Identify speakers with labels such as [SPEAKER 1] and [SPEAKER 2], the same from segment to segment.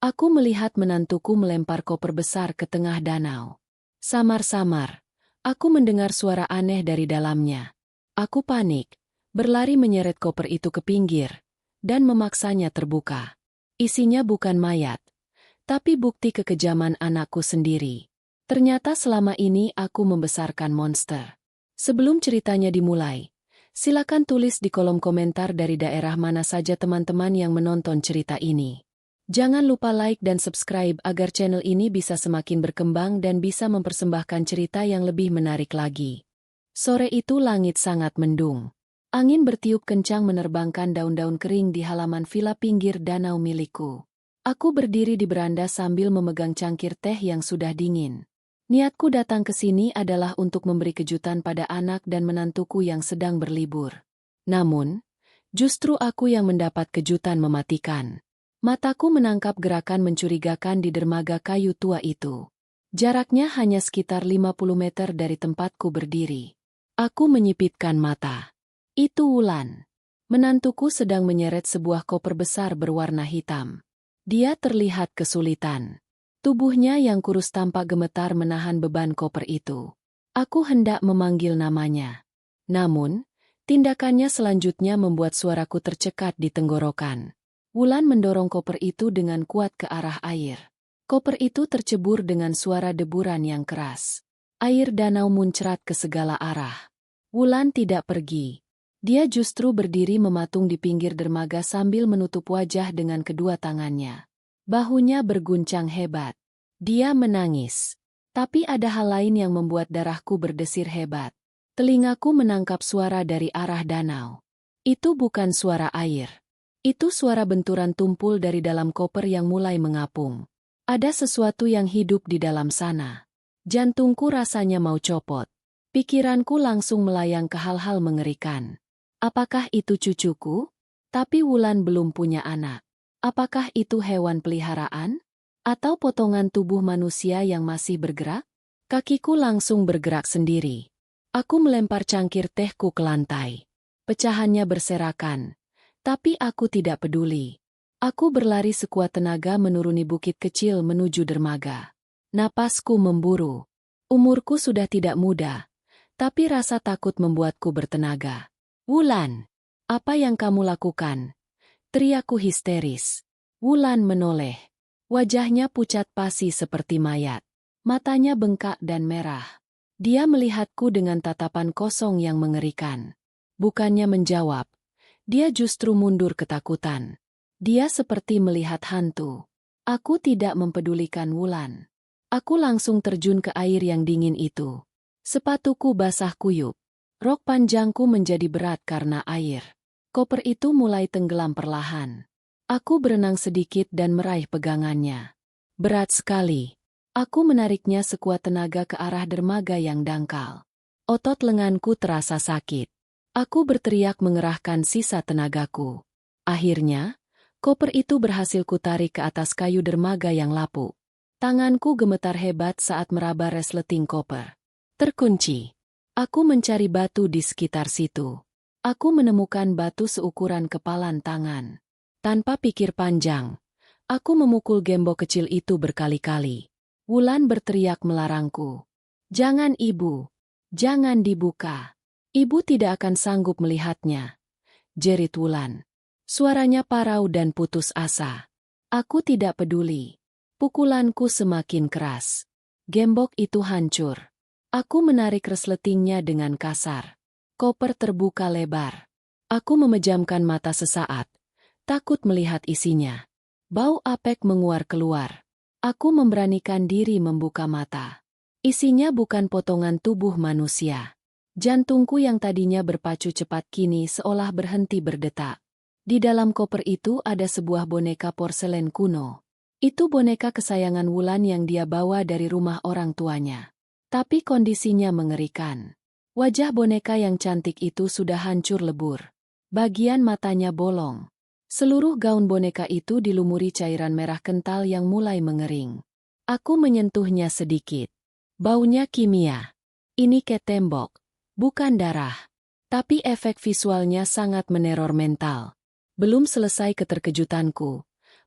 [SPEAKER 1] Aku melihat menantuku melempar koper besar ke tengah danau. Samar-samar, aku mendengar suara aneh dari dalamnya. Aku panik, berlari menyeret koper itu ke pinggir, dan memaksanya terbuka. Isinya bukan mayat, tapi bukti kekejaman anakku sendiri. Ternyata selama ini aku membesarkan monster. Sebelum ceritanya dimulai, silakan tulis di kolom komentar dari daerah mana saja teman-teman yang menonton cerita ini. Jangan lupa like dan subscribe agar channel ini bisa semakin berkembang dan bisa mempersembahkan cerita yang lebih menarik lagi. Sore itu langit sangat mendung. Angin bertiup kencang menerbangkan daun-daun kering di halaman villa pinggir danau milikku. Aku berdiri di beranda sambil memegang cangkir teh yang sudah dingin. Niatku datang ke sini adalah untuk memberi kejutan pada anak dan menantuku yang sedang berlibur. Namun, justru aku yang mendapat kejutan mematikan. Mataku menangkap gerakan mencurigakan di dermaga kayu tua itu. Jaraknya hanya sekitar 50 meter dari tempatku berdiri. Aku menyipitkan mata. Itu Wulan. Menantuku sedang menyeret sebuah koper besar berwarna hitam. Dia terlihat kesulitan. Tubuhnya yang kurus tampak gemetar menahan beban koper itu. Aku hendak memanggil namanya. Namun, tindakannya selanjutnya membuat suaraku tercekat di tenggorokan. Wulan mendorong koper itu dengan kuat ke arah air. Koper itu tercebur dengan suara deburan yang keras. Air danau muncrat ke segala arah. Wulan tidak pergi. Dia justru berdiri mematung di pinggir dermaga sambil menutup wajah dengan kedua tangannya. Bahunya berguncang hebat. Dia menangis. Tapi ada hal lain yang membuat darahku berdesir hebat. Telingaku menangkap suara dari arah danau. Itu bukan suara air. Itu suara benturan tumpul dari dalam koper yang mulai mengapung. Ada sesuatu yang hidup di dalam sana. Jantungku rasanya mau copot. Pikiranku langsung melayang ke hal-hal mengerikan. Apakah itu cucuku? Tapi Wulan belum punya anak. Apakah itu hewan peliharaan? Atau potongan tubuh manusia yang masih bergerak? Kakiku langsung bergerak sendiri. Aku melempar cangkir tehku ke lantai. Pecahannya berserakan. Tapi aku tidak peduli. Aku berlari sekuat tenaga menuruni bukit kecil menuju dermaga. Napasku memburu. Umurku sudah tidak muda, tapi rasa takut membuatku bertenaga. Wulan, apa yang kamu lakukan? Teriakku histeris. Wulan menoleh. Wajahnya pucat pasi seperti mayat. Matanya bengkak dan merah. Dia melihatku dengan tatapan kosong yang mengerikan. Bukannya menjawab. Dia justru mundur ketakutan. Dia seperti melihat hantu. Aku tidak mempedulikan Wulan. Aku langsung terjun ke air yang dingin itu. Sepatuku basah kuyup. Rok panjangku menjadi berat karena air. Koper itu mulai tenggelam perlahan. Aku berenang sedikit dan meraih pegangannya. Berat sekali. Aku menariknya sekuat tenaga ke arah dermaga yang dangkal. Otot lenganku terasa sakit. Aku berteriak mengerahkan sisa tenagaku. Akhirnya, koper itu berhasil kutarik ke atas kayu dermaga yang lapuk. Tanganku gemetar hebat saat meraba resleting koper. Terkunci. Aku mencari batu di sekitar situ. Aku menemukan batu seukuran kepalan tangan. Tanpa pikir panjang, aku memukul gembok kecil itu berkali-kali. Wulan berteriak melarangku. Jangan ibu. Jangan dibuka. Ibu tidak akan sanggup melihatnya. Jerit Wulan. Suaranya parau dan putus asa. Aku tidak peduli. Pukulanku semakin keras. Gembok itu hancur. Aku menarik resletingnya dengan kasar. Koper terbuka lebar. Aku memejamkan mata sesaat, takut melihat isinya. Bau apek menguar keluar. Aku memberanikan diri membuka mata. Isinya bukan potongan tubuh manusia. Jantungku yang tadinya berpacu cepat kini seolah berhenti berdetak. Di dalam koper itu ada sebuah boneka porselen kuno. Itu boneka kesayangan Wulan yang dia bawa dari rumah orang tuanya. Tapi kondisinya mengerikan. Wajah boneka yang cantik itu sudah hancur lebur. Bagian matanya bolong. Seluruh gaun boneka itu dilumuri cairan merah kental yang mulai mengering. Aku menyentuhnya sedikit. Baunya kimia. Ini ke tembok. Bukan darah. Tapi efek visualnya sangat meneror mental. Belum selesai keterkejutanku.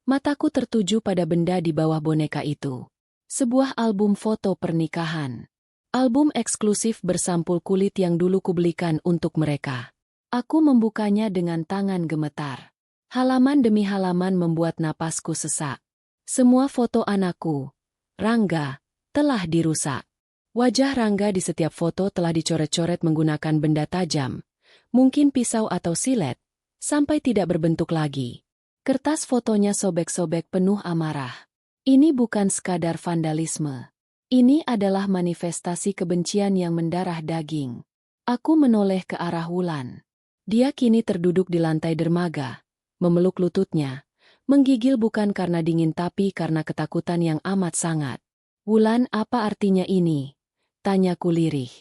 [SPEAKER 1] Mataku tertuju pada benda di bawah boneka itu. Sebuah album foto pernikahan. Album eksklusif bersampul kulit yang dulu kubelikan untuk mereka. Aku membukanya dengan tangan gemetar. Halaman demi halaman membuat napasku sesak. Semua foto anakku, Rangga, telah dirusak. Wajah Rangga di setiap foto telah dicoret-coret menggunakan benda tajam, mungkin pisau atau silet, sampai tidak berbentuk lagi. Kertas fotonya sobek-sobek penuh amarah. Ini bukan sekadar vandalisme. Ini adalah manifestasi kebencian yang mendarah daging. Aku menoleh ke arah Wulan. Dia kini terduduk di lantai dermaga, memeluk lututnya, menggigil bukan karena dingin tapi karena ketakutan yang amat sangat. Wulan, apa artinya ini? Tanyaku lirih.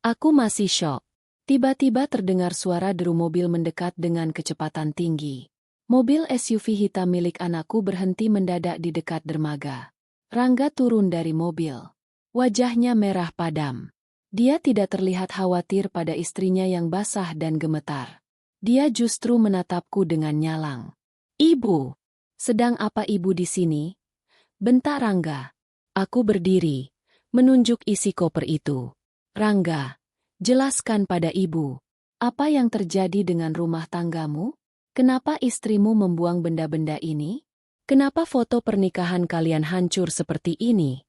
[SPEAKER 1] Aku masih syok. Tiba-tiba terdengar suara deru mobil mendekat dengan kecepatan tinggi. Mobil SUV hitam milik anakku berhenti mendadak di dekat dermaga. Rangga turun dari mobil. Wajahnya merah padam. Dia tidak terlihat khawatir pada istrinya yang basah dan gemetar. Dia justru menatapku dengan nyalang. "Ibu, sedang apa ibu di sini?" bentak Rangga. Aku berdiri, menunjuk isi koper itu. "Rangga, jelaskan pada ibu, apa yang terjadi dengan rumah tanggamu? Kenapa istrimu membuang benda-benda ini? Kenapa foto pernikahan kalian hancur seperti ini?"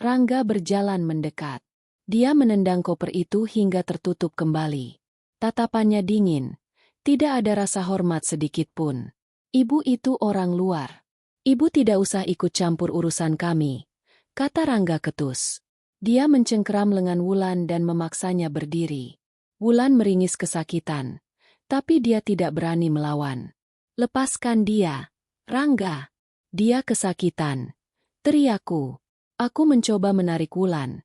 [SPEAKER 1] Rangga berjalan mendekat. Dia menendang koper itu hingga tertutup kembali. Tatapannya dingin. Tidak ada rasa hormat sedikit pun. "Ibu itu orang luar. Ibu tidak usah ikut campur urusan kami," kata Rangga ketus. Dia mencengkeram lengan Wulan dan memaksanya berdiri. Wulan meringis kesakitan. Tapi dia tidak berani melawan. "Lepaskan dia, Rangga. Dia kesakitan," teriakku. Aku mencoba menarik Wulan,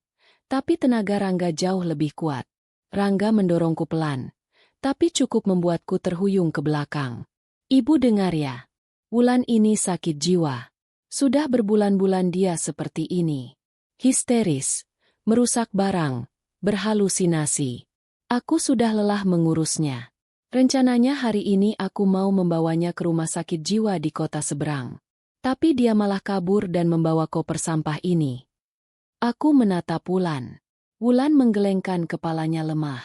[SPEAKER 1] tapi tenaga Rangga jauh lebih kuat. Rangga mendorongku pelan, tapi cukup membuatku terhuyung ke belakang. "Ibu dengar ya, Wulan ini sakit jiwa. Sudah berbulan-bulan dia seperti ini. Histeris, merusak barang, berhalusinasi. Aku sudah lelah mengurusnya. Rencananya hari ini aku mau membawanya ke rumah sakit jiwa di kota seberang. Tapi dia malah kabur dan membawa koper sampah ini." Aku menatap Wulan. Wulan menggelengkan kepalanya lemah.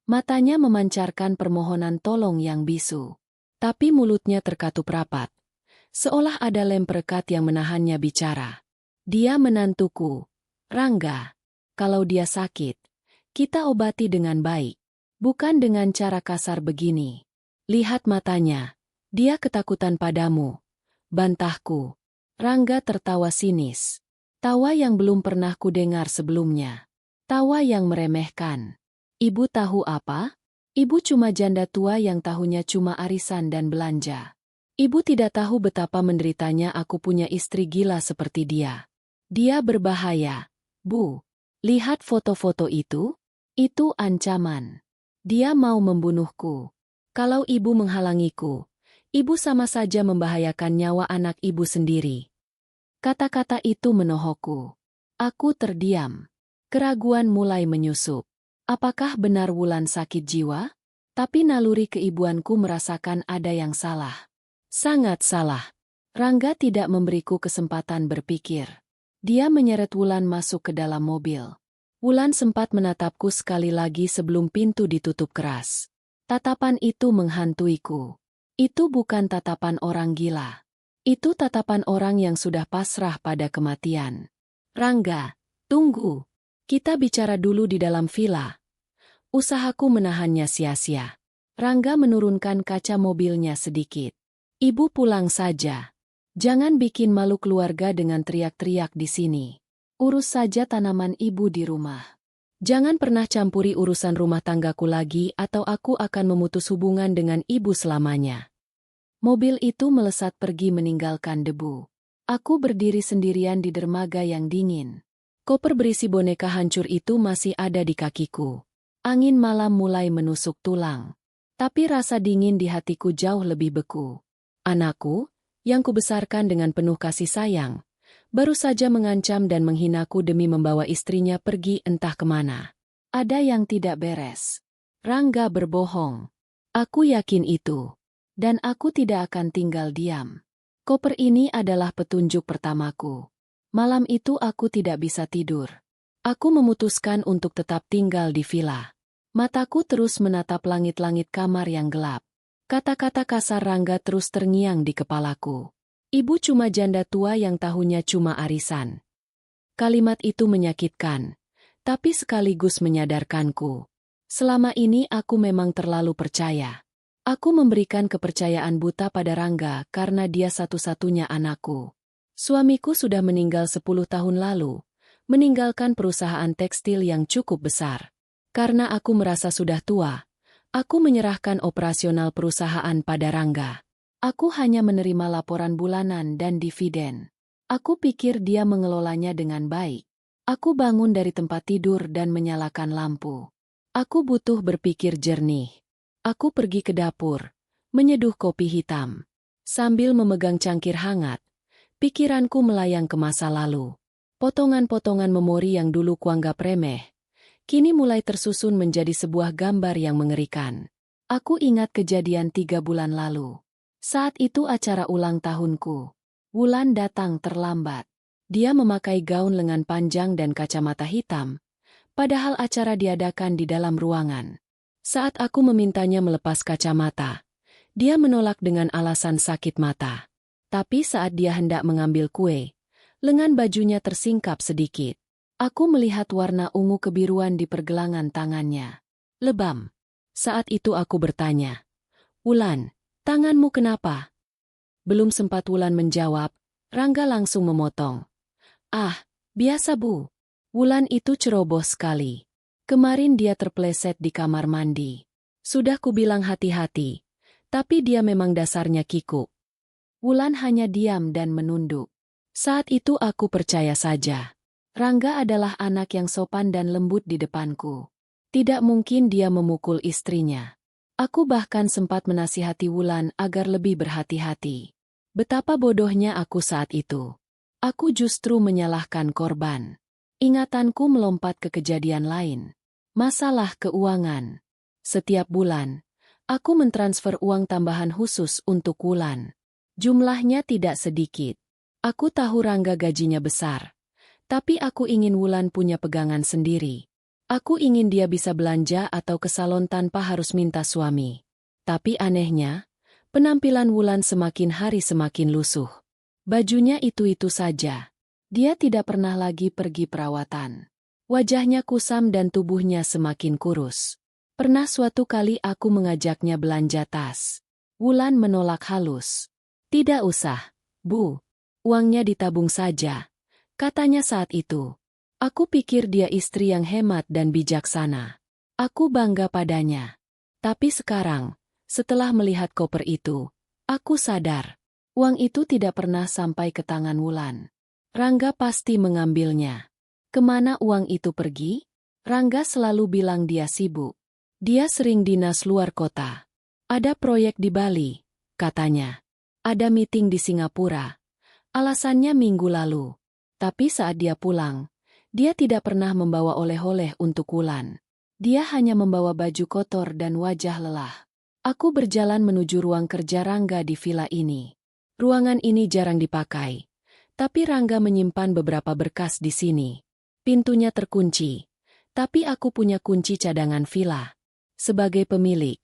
[SPEAKER 1] Matanya memancarkan permohonan tolong yang bisu. Tapi mulutnya terkatup rapat. Seolah ada lem perekat yang menahannya bicara. "Dia menantuku. Rangga, kalau dia sakit, kita obati dengan baik. Bukan dengan cara kasar begini. Lihat matanya. Dia ketakutan padamu," bantahku. Rangga tertawa sinis. Tawa yang belum pernah kudengar sebelumnya. Tawa yang meremehkan. "Ibu tahu apa? Ibu cuma janda tua yang tahunya cuma arisan dan belanja. Ibu tidak tahu betapa menderitanya aku punya istri gila seperti dia. Dia berbahaya, Bu. Lihat foto-foto itu? Itu ancaman. Dia mau membunuhku. Kalau ibu menghalangiku, ibu sama saja membahayakan nyawa anak ibu sendiri." Kata-kata itu menohokku. Aku terdiam. Keraguan mulai menyusup. Apakah benar Wulan sakit jiwa? Tapi naluri keibuanku merasakan ada yang salah. Sangat salah. Rangga tidak memberiku kesempatan berpikir. Dia menyeret Wulan masuk ke dalam mobil. Wulan sempat menatapku sekali lagi sebelum pintu ditutup keras. Tatapan itu menghantuiku. Itu bukan tatapan orang gila. Itu tatapan orang yang sudah pasrah pada kematian. "Rangga, tunggu. Kita bicara dulu di dalam villa." Usahaku menahannya sia-sia. Rangga menurunkan kaca mobilnya sedikit. "Ibu pulang saja. Jangan bikin malu keluarga dengan teriak-teriak di sini. Urus saja tanaman ibu di rumah. Jangan pernah campuri urusan rumah tanggaku lagi atau aku akan memutus hubungan dengan ibu selamanya." Mobil itu melesat pergi meninggalkan debu. Aku berdiri sendirian di dermaga yang dingin. Koper berisi boneka hancur itu masih ada di kakiku. Angin malam mulai menusuk tulang. Tapi rasa dingin di hatiku jauh lebih beku. Anakku, yang kubesarkan dengan penuh kasih sayang, baru saja mengancam dan menghinaku demi membawa istrinya pergi entah kemana. Ada yang tidak beres. Rangga berbohong. Aku yakin itu. Dan aku tidak akan tinggal diam. Koper ini adalah petunjuk pertamaku. Malam itu aku tidak bisa tidur. Aku memutuskan untuk tetap tinggal di villa. Mataku terus menatap langit-langit kamar yang gelap. Kata-kata kasar Rangga terus terngiang di kepalaku. Ibu cuma janda tua yang tahunya cuma arisan. Kalimat itu menyakitkan, tapi sekaligus menyadarkanku. Selama ini aku memang terlalu percaya. Aku memberikan kepercayaan buta pada Rangga karena dia satu-satunya anakku. Suamiku sudah meninggal 10 tahun lalu, meninggalkan perusahaan tekstil yang cukup besar. Karena aku merasa sudah tua, aku menyerahkan operasional perusahaan pada Rangga. Aku hanya menerima laporan bulanan dan dividen. Aku pikir dia mengelolanya dengan baik. Aku bangun dari tempat tidur dan menyalakan lampu. Aku butuh berpikir jernih. Aku pergi ke dapur, menyeduh kopi hitam. Sambil memegang cangkir hangat, pikiranku melayang ke masa lalu. Potongan-potongan memori yang dulu kuanggap remeh, kini mulai tersusun menjadi sebuah gambar yang mengerikan. Aku ingat kejadian 3 bulan lalu. Saat itu acara ulang tahunku. Wulan datang terlambat. Dia memakai gaun lengan panjang dan kacamata hitam, padahal acara diadakan di dalam ruangan. Saat aku memintanya melepas kacamata, dia menolak dengan alasan sakit mata. Tapi saat dia hendak mengambil kue, lengan bajunya tersingkap sedikit. Aku melihat warna ungu kebiruan di pergelangan tangannya. Lebam. Saat itu aku bertanya, "Wulan, tanganmu kenapa?" Belum sempat Wulan menjawab, Rangga langsung memotong. "Ah, biasa Bu." Wulan itu ceroboh sekali. Kemarin dia terpleset di kamar mandi. Sudah kubilang hati-hati, tapi dia memang dasarnya kikuk. Wulan hanya diam dan menunduk. Saat itu aku percaya saja. Rangga adalah anak yang sopan dan lembut di depanku. Tidak mungkin dia memukul istrinya. Aku bahkan sempat menasihati Wulan agar lebih berhati-hati. Betapa bodohnya aku saat itu. Aku justru menyalahkan korban. Ingatanku melompat ke kejadian lain. Masalah keuangan. Setiap bulan, aku mentransfer uang tambahan khusus untuk Wulan. Jumlahnya tidak sedikit. Aku tahu Rangga gajinya besar. Tapi aku ingin Wulan punya pegangan sendiri. Aku ingin dia bisa belanja atau ke salon tanpa harus minta suami. Tapi anehnya, penampilan Wulan semakin hari semakin lusuh. Bajunya itu-itu saja. Dia tidak pernah lagi pergi perawatan. Wajahnya kusam dan tubuhnya semakin kurus. Pernah suatu kali aku mengajaknya belanja tas. Wulan menolak halus. "Tidak usah, Bu. Uangnya ditabung saja," katanya saat itu. Aku pikir dia istri yang hemat dan bijaksana. Aku bangga padanya. Tapi sekarang, setelah melihat koper itu, aku sadar, uang itu tidak pernah sampai ke tangan Wulan. Rangga pasti mengambilnya. Kemana uang itu pergi? Rangga selalu bilang dia sibuk. Dia sering dinas luar kota. Ada proyek di Bali, katanya. Ada meeting di Singapura. Alasannya minggu lalu. Tapi saat dia pulang, dia tidak pernah membawa oleh-oleh untuk Wulan. Dia hanya membawa baju kotor dan wajah lelah. Aku berjalan menuju ruang kerja Rangga di villa ini. Ruangan ini jarang dipakai. Tapi Rangga menyimpan beberapa berkas di sini. Pintunya terkunci. Tapi aku punya kunci cadangan villa. Sebagai pemilik,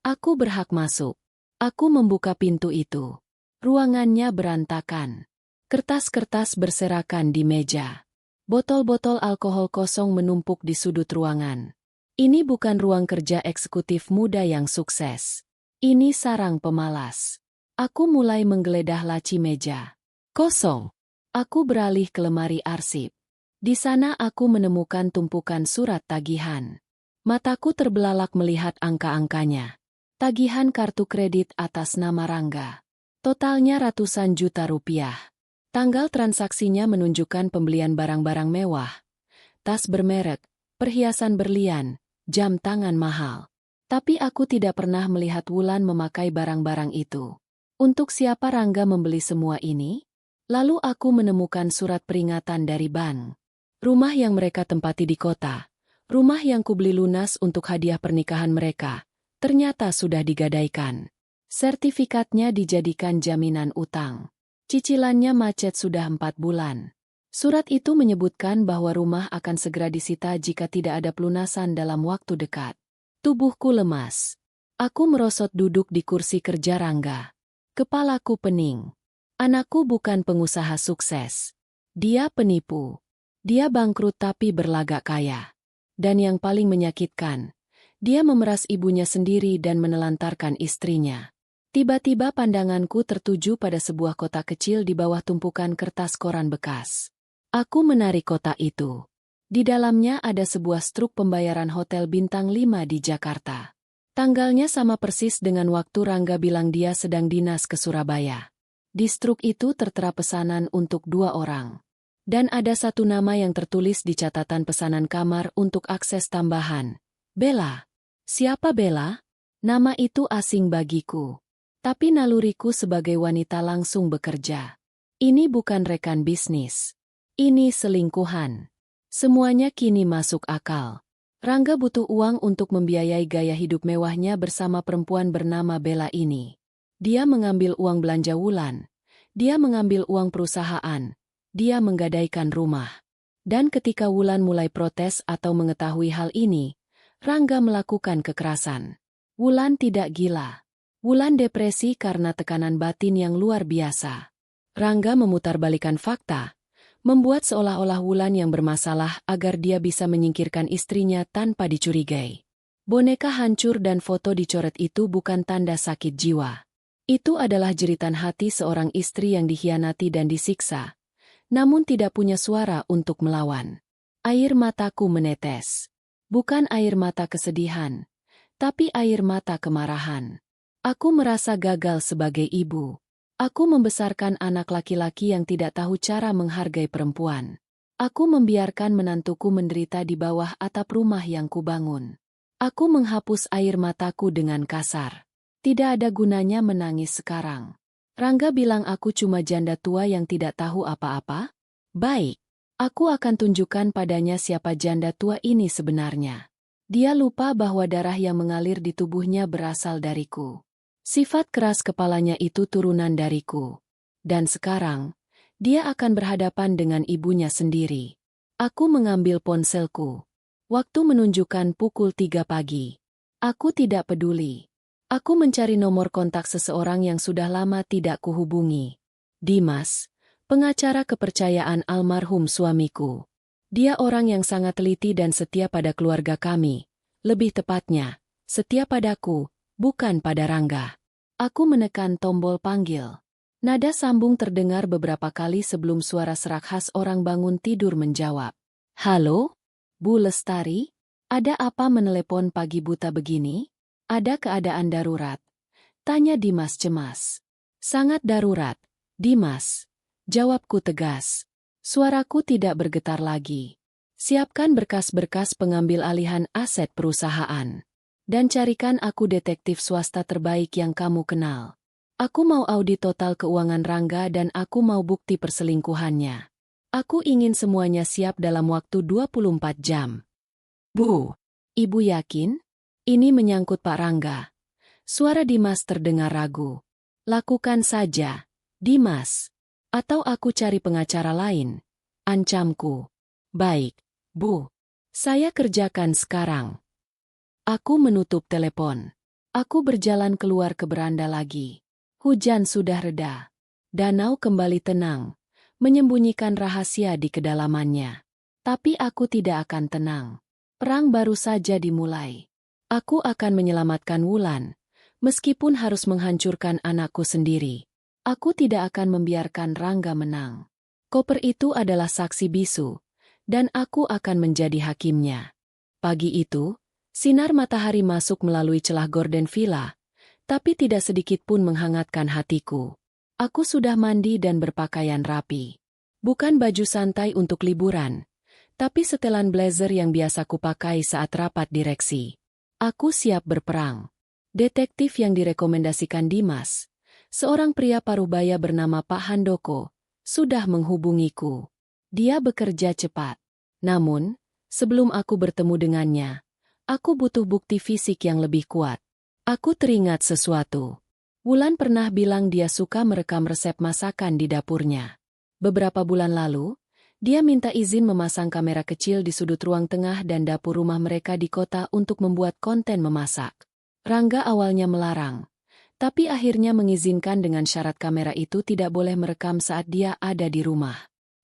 [SPEAKER 1] aku berhak masuk. Aku membuka pintu itu. Ruangannya berantakan. Kertas-kertas berserakan di meja. Botol-botol alkohol kosong menumpuk di sudut ruangan. Ini bukan ruang kerja eksekutif muda yang sukses. Ini sarang pemalas. Aku mulai menggeledah laci meja. Kosong. Aku beralih ke lemari arsip. Di sana aku menemukan tumpukan surat tagihan. Mataku terbelalak melihat angka-angkanya. Tagihan kartu kredit atas nama Rangga. Totalnya ratusan juta rupiah. Tanggal transaksinya menunjukkan pembelian barang-barang mewah. Tas bermerek, perhiasan berlian, jam tangan mahal. Tapi aku tidak pernah melihat Wulan memakai barang-barang itu. Untuk siapa Rangga membeli semua ini? Lalu aku menemukan surat peringatan dari bank. Rumah yang mereka tempati di kota. Rumah yang kubeli lunas untuk hadiah pernikahan mereka. Ternyata sudah digadaikan. Sertifikatnya dijadikan jaminan utang. Cicilannya macet sudah 4 bulan. Surat itu menyebutkan bahwa rumah akan segera disita jika tidak ada pelunasan dalam waktu dekat. Tubuhku lemas. Aku merosot duduk di kursi kerja Rangga. Kepalaku pening. Anakku bukan pengusaha sukses. Dia penipu. Dia bangkrut tapi berlagak kaya. Dan yang paling menyakitkan, dia memeras ibunya sendiri dan menelantarkan istrinya. Tiba-tiba pandanganku tertuju pada sebuah kotak kecil di bawah tumpukan kertas koran bekas. Aku menarik kotak itu. Di dalamnya ada sebuah struk pembayaran hotel bintang 5 di Jakarta. Tanggalnya sama persis dengan waktu Rangga bilang dia sedang dinas ke Surabaya. Di struk itu tertera pesanan untuk 2 orang. Dan ada satu nama yang tertulis di catatan pesanan kamar untuk akses tambahan. Bella. Siapa Bella? Nama itu asing bagiku. Tapi naluriku sebagai wanita langsung bekerja. Ini bukan rekan bisnis. Ini selingkuhan. Semuanya kini masuk akal. Rangga butuh uang untuk membiayai gaya hidup mewahnya bersama perempuan bernama Bella ini. Dia mengambil uang belanja Wulan. Dia mengambil uang perusahaan. Dia menggadaikan rumah. Dan ketika Wulan mulai protes atau mengetahui hal ini, Rangga melakukan kekerasan. Wulan tidak gila. Wulan depresi karena tekanan batin yang luar biasa. Rangga memutarbalikan fakta, membuat seolah-olah Wulan yang bermasalah agar dia bisa menyingkirkan istrinya tanpa dicurigai. Boneka hancur dan foto dicoret itu bukan tanda sakit jiwa. Itu adalah jeritan hati seorang istri yang dikhianati dan disiksa, namun tidak punya suara untuk melawan. Air mataku menetes. Bukan air mata kesedihan, tapi air mata kemarahan. Aku merasa gagal sebagai ibu. Aku membesarkan anak laki-laki yang tidak tahu cara menghargai perempuan. Aku membiarkan menantuku menderita di bawah atap rumah yang kubangun. Aku menghapus air mataku dengan kasar. Tidak ada gunanya menangis sekarang. Rangga bilang aku cuma janda tua yang tidak tahu apa-apa? Baik. Aku akan tunjukkan padanya siapa janda tua ini sebenarnya. Dia lupa bahwa darah yang mengalir di tubuhnya berasal dariku. Sifat keras kepalanya itu turunan dariku. Dan sekarang, dia akan berhadapan dengan ibunya sendiri. Aku mengambil ponselku. Waktu menunjukkan pukul 3 pagi. Aku tidak peduli. Aku mencari nomor kontak seseorang yang sudah lama tidak kuhubungi. Dimas, pengacara kepercayaan almarhum suamiku. Dia orang yang sangat teliti dan setia pada keluarga kami. Lebih tepatnya, setia padaku, bukan pada Rangga. Aku menekan tombol panggil. Nada sambung terdengar beberapa kali sebelum suara serak khas orang bangun tidur menjawab. Halo? Bu Lestari? Ada apa menelepon pagi buta begini? Ada keadaan darurat. Tanya Dimas cemas. Sangat darurat, Dimas. Jawabku tegas. Suaraku tidak bergetar lagi. Siapkan berkas-berkas pengambil alihan aset perusahaan. Dan carikan aku detektif swasta terbaik yang kamu kenal. Aku mau audit total keuangan Rangga dan aku mau bukti perselingkuhannya. Aku ingin semuanya siap dalam waktu 24 jam. Bu, Ibu yakin? Ini menyangkut Pak Rangga. Suara Dimas terdengar ragu. Lakukan saja, Dimas. Atau aku cari pengacara lain. Ancamku. Baik, Bu. Saya kerjakan sekarang. Aku menutup telepon. Aku berjalan keluar ke beranda lagi. Hujan sudah reda. Danau kembali tenang, menyembunyikan rahasia di kedalamannya. Tapi aku tidak akan tenang. Perang baru saja dimulai. Aku akan menyelamatkan Wulan, meskipun harus menghancurkan anakku sendiri. Aku tidak akan membiarkan Rangga menang. Koper itu adalah saksi bisu, dan aku akan menjadi hakimnya. Pagi itu, sinar matahari masuk melalui celah gorden villa, tapi tidak sedikit pun menghangatkan hatiku. Aku sudah mandi dan berpakaian rapi. Bukan baju santai untuk liburan, tapi setelan blazer yang biasa kupakai saat rapat direksi. Aku siap berperang. Detektif yang direkomendasikan Dimas, seorang pria parubaya bernama Pak Handoko, sudah menghubungiku. Dia bekerja cepat. Namun, sebelum aku bertemu dengannya, aku butuh bukti fisik yang lebih kuat. Aku teringat sesuatu. Wulan pernah bilang dia suka merekam resep masakan di dapurnya. Beberapa bulan lalu, dia minta izin memasang kamera kecil di sudut ruang tengah dan dapur rumah mereka di kota untuk membuat konten memasak. Rangga awalnya melarang, tapi akhirnya mengizinkan dengan syarat kamera itu tidak boleh merekam saat dia ada di rumah.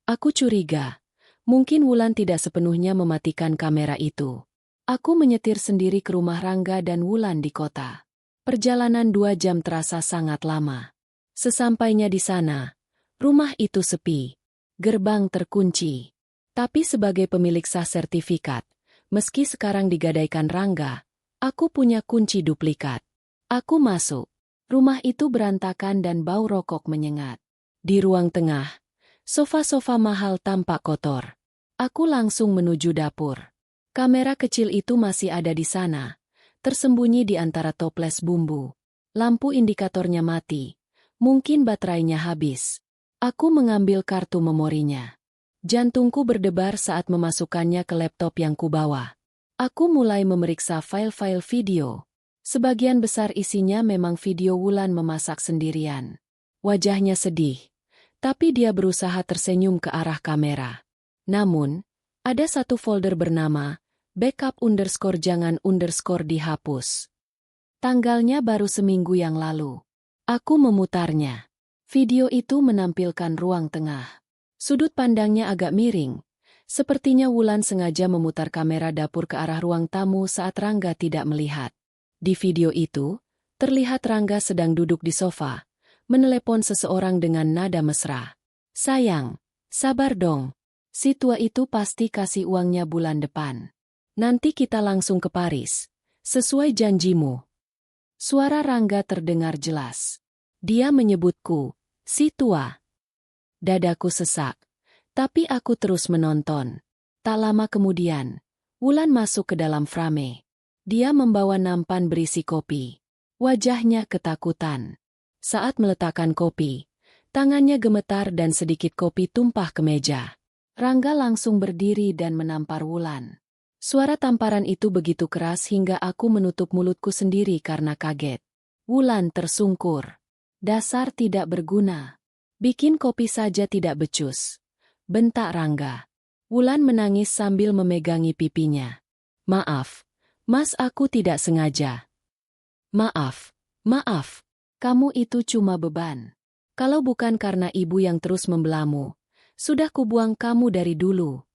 [SPEAKER 1] Aku curiga, mungkin Wulan tidak sepenuhnya mematikan kamera itu. Aku menyetir sendiri ke rumah Rangga dan Wulan di kota. Perjalanan 2 jam terasa sangat lama. Sesampainya di sana, rumah itu sepi. Gerbang terkunci. Tapi sebagai pemilik sah sertifikat, meski sekarang digadaikan Rangga, aku punya kunci duplikat. Aku masuk. Rumah itu berantakan dan bau rokok menyengat. Di ruang tengah, sofa-sofa mahal tampak kotor. Aku langsung menuju dapur. Kamera kecil itu masih ada di sana, tersembunyi di antara toples bumbu. Lampu indikatornya mati. Mungkin baterainya habis. Aku mengambil kartu memorinya. Jantungku berdebar saat memasukkannya ke laptop yang kubawa. Aku mulai memeriksa file-file video. Sebagian besar isinya memang video Wulan memasak sendirian. Wajahnya sedih, tapi dia berusaha tersenyum ke arah kamera. Namun, ada satu folder bernama backup_jangan_ dihapus. Tanggalnya baru seminggu yang lalu. Aku memutarnya. Video itu menampilkan ruang tengah. Sudut pandangnya agak miring. Sepertinya Wulan sengaja memutar kamera dapur ke arah ruang tamu saat Rangga tidak melihat. Di video itu, terlihat Rangga sedang duduk di sofa, menelepon seseorang dengan nada mesra. "Sayang, sabar dong. Si tua itu pasti kasih uangnya bulan depan. Nanti kita langsung ke Paris, sesuai janjimu." Suara Rangga terdengar jelas. Dia menyebutku, si tua. Dadaku sesak, tapi aku terus menonton. Tak lama kemudian, Wulan masuk ke dalam frame. Dia membawa nampan berisi kopi. Wajahnya ketakutan. Saat meletakkan kopi, tangannya gemetar dan sedikit kopi tumpah ke meja. Rangga langsung berdiri dan menampar Wulan. Suara tamparan itu begitu keras hingga aku menutup mulutku sendiri karena kaget. Wulan tersungkur. "Dasar tidak berguna. Bikin kopi saja tidak becus," bentak Rangga. Wulan menangis sambil memegangi pipinya. "Maaf, Mas, aku tidak sengaja." Maaf, kamu itu cuma beban. Kalau bukan karena ibu yang terus membelamu, sudah kubuang kamu dari dulu."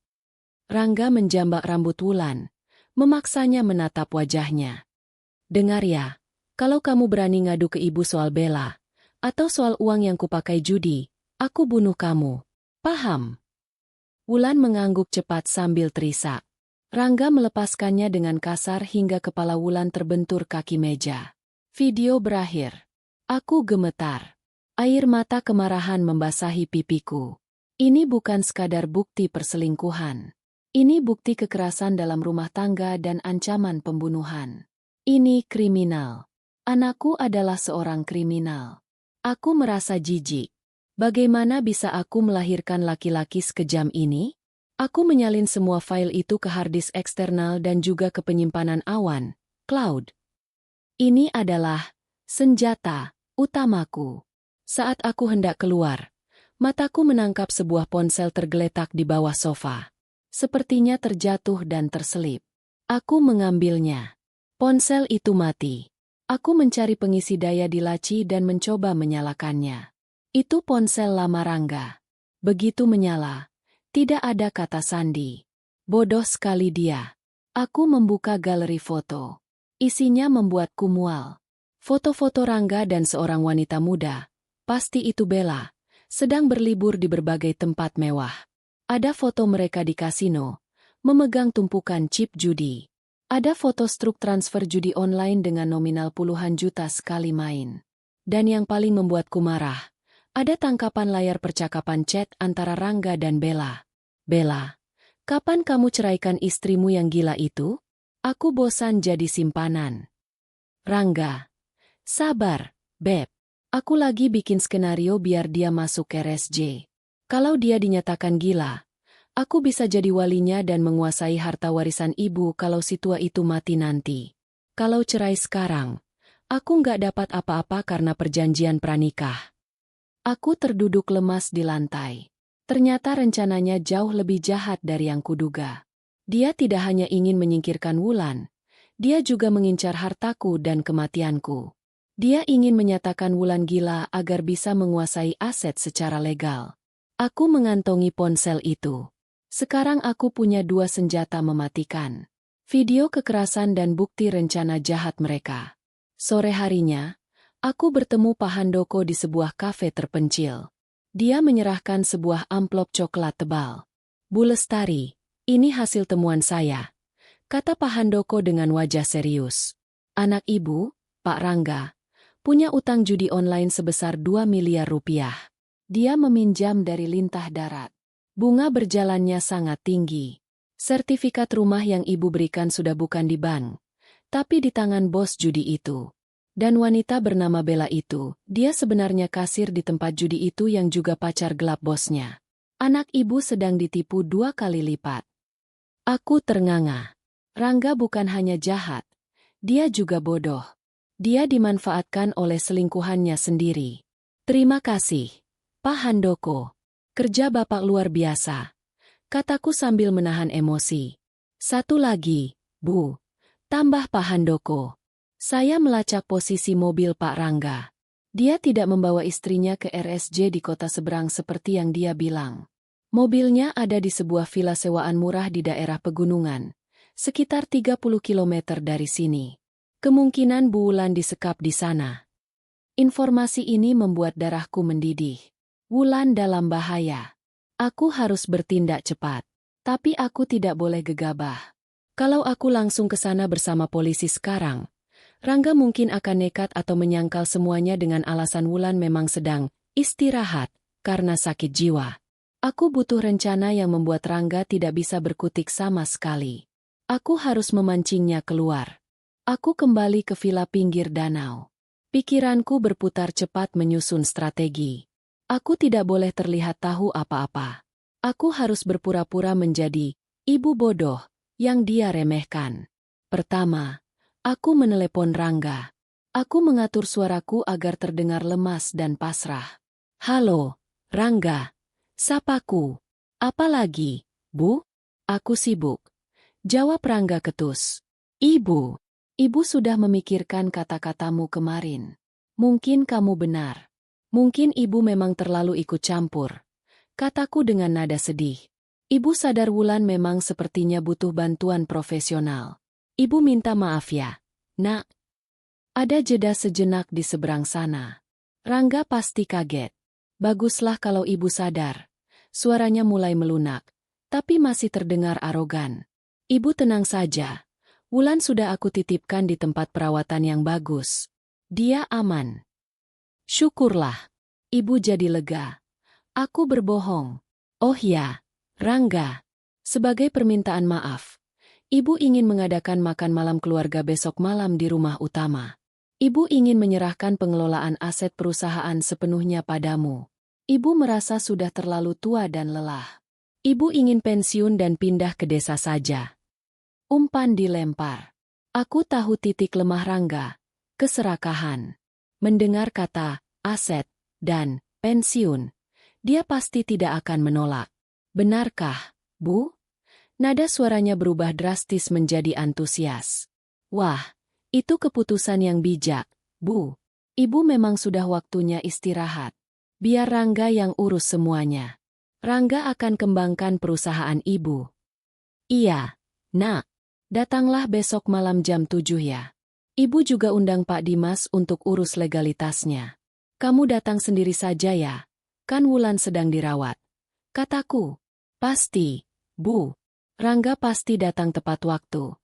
[SPEAKER 1] Rangga menjambak rambut Wulan, memaksanya menatap wajahnya. "Dengar ya, kalau kamu berani ngadu ke ibu soal Bella, atau soal uang yang kupakai judi, aku bunuh kamu. Paham?" Wulan mengangguk cepat sambil terisak. Rangga melepaskannya dengan kasar hingga kepala Wulan terbentur kaki meja. Video berakhir. Aku gemetar. Air mata kemarahan membasahi pipiku. Ini bukan sekadar bukti perselingkuhan. Ini bukti kekerasan dalam rumah tangga dan ancaman pembunuhan. Ini kriminal. Anakku adalah seorang kriminal. Aku merasa jijik. Bagaimana bisa aku melahirkan laki-laki sekejam ini? Aku menyalin semua file itu ke harddisk eksternal dan juga ke penyimpanan awan, cloud. Ini adalah senjata utamaku. Saat aku hendak keluar, mataku menangkap sebuah ponsel tergeletak di bawah sofa. Sepertinya terjatuh dan terselip. Aku mengambilnya. Ponsel itu mati. Aku mencari pengisi daya di laci dan mencoba menyalakannya. Itu ponsel lama Rangga. Begitu menyala, tidak ada kata sandi. Bodoh sekali dia. Aku membuka galeri foto. Isinya membuatku mual. Foto-foto Rangga dan seorang wanita muda, pasti itu Bella, sedang berlibur di berbagai tempat mewah. Ada foto mereka di kasino, memegang tumpukan chip judi. Ada foto struk transfer judi online dengan nominal puluhan juta sekali main. Dan yang paling membuatku marah, ada tangkapan layar percakapan chat antara Rangga dan Bella. "Bella, kapan kamu ceraikan istrimu yang gila itu? Aku bosan jadi simpanan." Rangga, "Sabar, Beb. Aku lagi bikin skenario biar dia masuk RSJ. Kalau dia dinyatakan gila, aku bisa jadi walinya dan menguasai harta warisan ibu kalau si tua itu mati nanti. Kalau cerai sekarang, Aku nggak dapat apa-apa karena perjanjian pranikah. Aku terduduk lemas di lantai. Ternyata rencananya jauh lebih jahat dari yang kuduga. Dia tidak hanya ingin menyingkirkan Wulan, dia juga mengincar hartaku dan kematianku. Dia ingin menyatakan Wulan gila agar bisa menguasai aset secara legal. Aku mengantongi ponsel itu. Sekarang aku punya 2 senjata mematikan. Video kekerasan dan bukti rencana jahat mereka. Sore harinya, aku bertemu Pak Handoko di sebuah kafe terpencil. Dia menyerahkan sebuah amplop coklat tebal. Bu Lestari, ini hasil temuan saya, kata Pak Handoko dengan wajah serius. Anak ibu, Pak Rangga, punya utang judi online sebesar 2 miliar rupiah. Dia meminjam dari Lintah Darat. Bunga berjalannya sangat tinggi. Sertifikat rumah yang ibu berikan sudah bukan di bank, tapi di tangan bos judi itu. Dan wanita bernama Bella itu, dia sebenarnya kasir di tempat judi itu yang juga pacar gelap bosnya. Anak ibu sedang ditipu 2 kali lipat. Aku ternganga. Rangga bukan hanya jahat, dia juga bodoh. Dia dimanfaatkan oleh selingkuhannya sendiri. Terima kasih, Pak Handoko. Kerja Bapak luar biasa, kataku sambil menahan emosi. Satu lagi, Bu, tambah Pak Handoko. Saya melacak posisi mobil Pak Rangga. Dia tidak membawa istrinya ke RSJ di kota seberang seperti yang dia bilang. Mobilnya ada di sebuah villa sewaan murah di daerah pegunungan, sekitar 30 km dari sini. Kemungkinan Bu Wulan disekap di sana. Informasi ini membuat darahku mendidih. Wulan dalam bahaya. Aku harus bertindak cepat. Tapi aku tidak boleh gegabah. Kalau aku langsung ke sana bersama polisi sekarang, Rangga mungkin akan nekat atau menyangkal semuanya dengan alasan Wulan memang sedang istirahat karena sakit jiwa. Aku butuh rencana yang membuat Rangga tidak bisa berkutik sama sekali. Aku harus memancingnya keluar. Aku kembali ke villa pinggir danau. Pikiranku berputar cepat menyusun strategi. Aku tidak boleh terlihat tahu apa-apa. Aku harus berpura-pura menjadi ibu bodoh yang dia remehkan. Pertama, aku menelepon Rangga. Aku mengatur suaraku agar terdengar lemas dan pasrah. Halo, Rangga. Sapaku. Apa lagi, Bu? Aku sibuk. Jawab Rangga ketus. Ibu. Ibu sudah memikirkan kata-katamu kemarin. Mungkin kamu benar. Mungkin ibu memang terlalu ikut campur. Kataku dengan nada sedih. Ibu sadar Wulan memang sepertinya butuh bantuan profesional. Ibu minta maaf ya, Nak. Ada jeda sejenak di seberang sana. Rangga pasti kaget. Baguslah kalau ibu sadar. Suaranya mulai melunak, tapi masih terdengar arogan. Ibu tenang saja. Wulan sudah aku titipkan di tempat perawatan yang bagus. Dia aman. Syukurlah. Ibu jadi lega. Aku berbohong. Oh ya, Rangga. Sebagai permintaan maaf, ibu ingin mengadakan makan malam keluarga besok malam di rumah utama. Ibu ingin menyerahkan pengelolaan aset perusahaan sepenuhnya padamu. Ibu merasa sudah terlalu tua dan lelah. Ibu ingin pensiun dan pindah ke desa saja. Umpan dilempar. Aku tahu titik lemah Rangga, keserakahan. Mendengar kata aset dan pensiun, dia pasti tidak akan menolak. Benarkah, Bu? Nada suaranya berubah drastis menjadi antusias. Wah, itu keputusan yang bijak, Bu. Ibu memang sudah waktunya istirahat. Biar Rangga yang urus semuanya. Rangga akan kembangkan perusahaan ibu. Iya, Nak. Datanglah besok malam jam 7 ya. Ibu juga undang Pak Dimas untuk urus legalitasnya. Kamu datang sendiri saja ya. Kan Wulan sedang dirawat. Kataku. Pasti, Bu. Rangga pasti datang tepat waktu.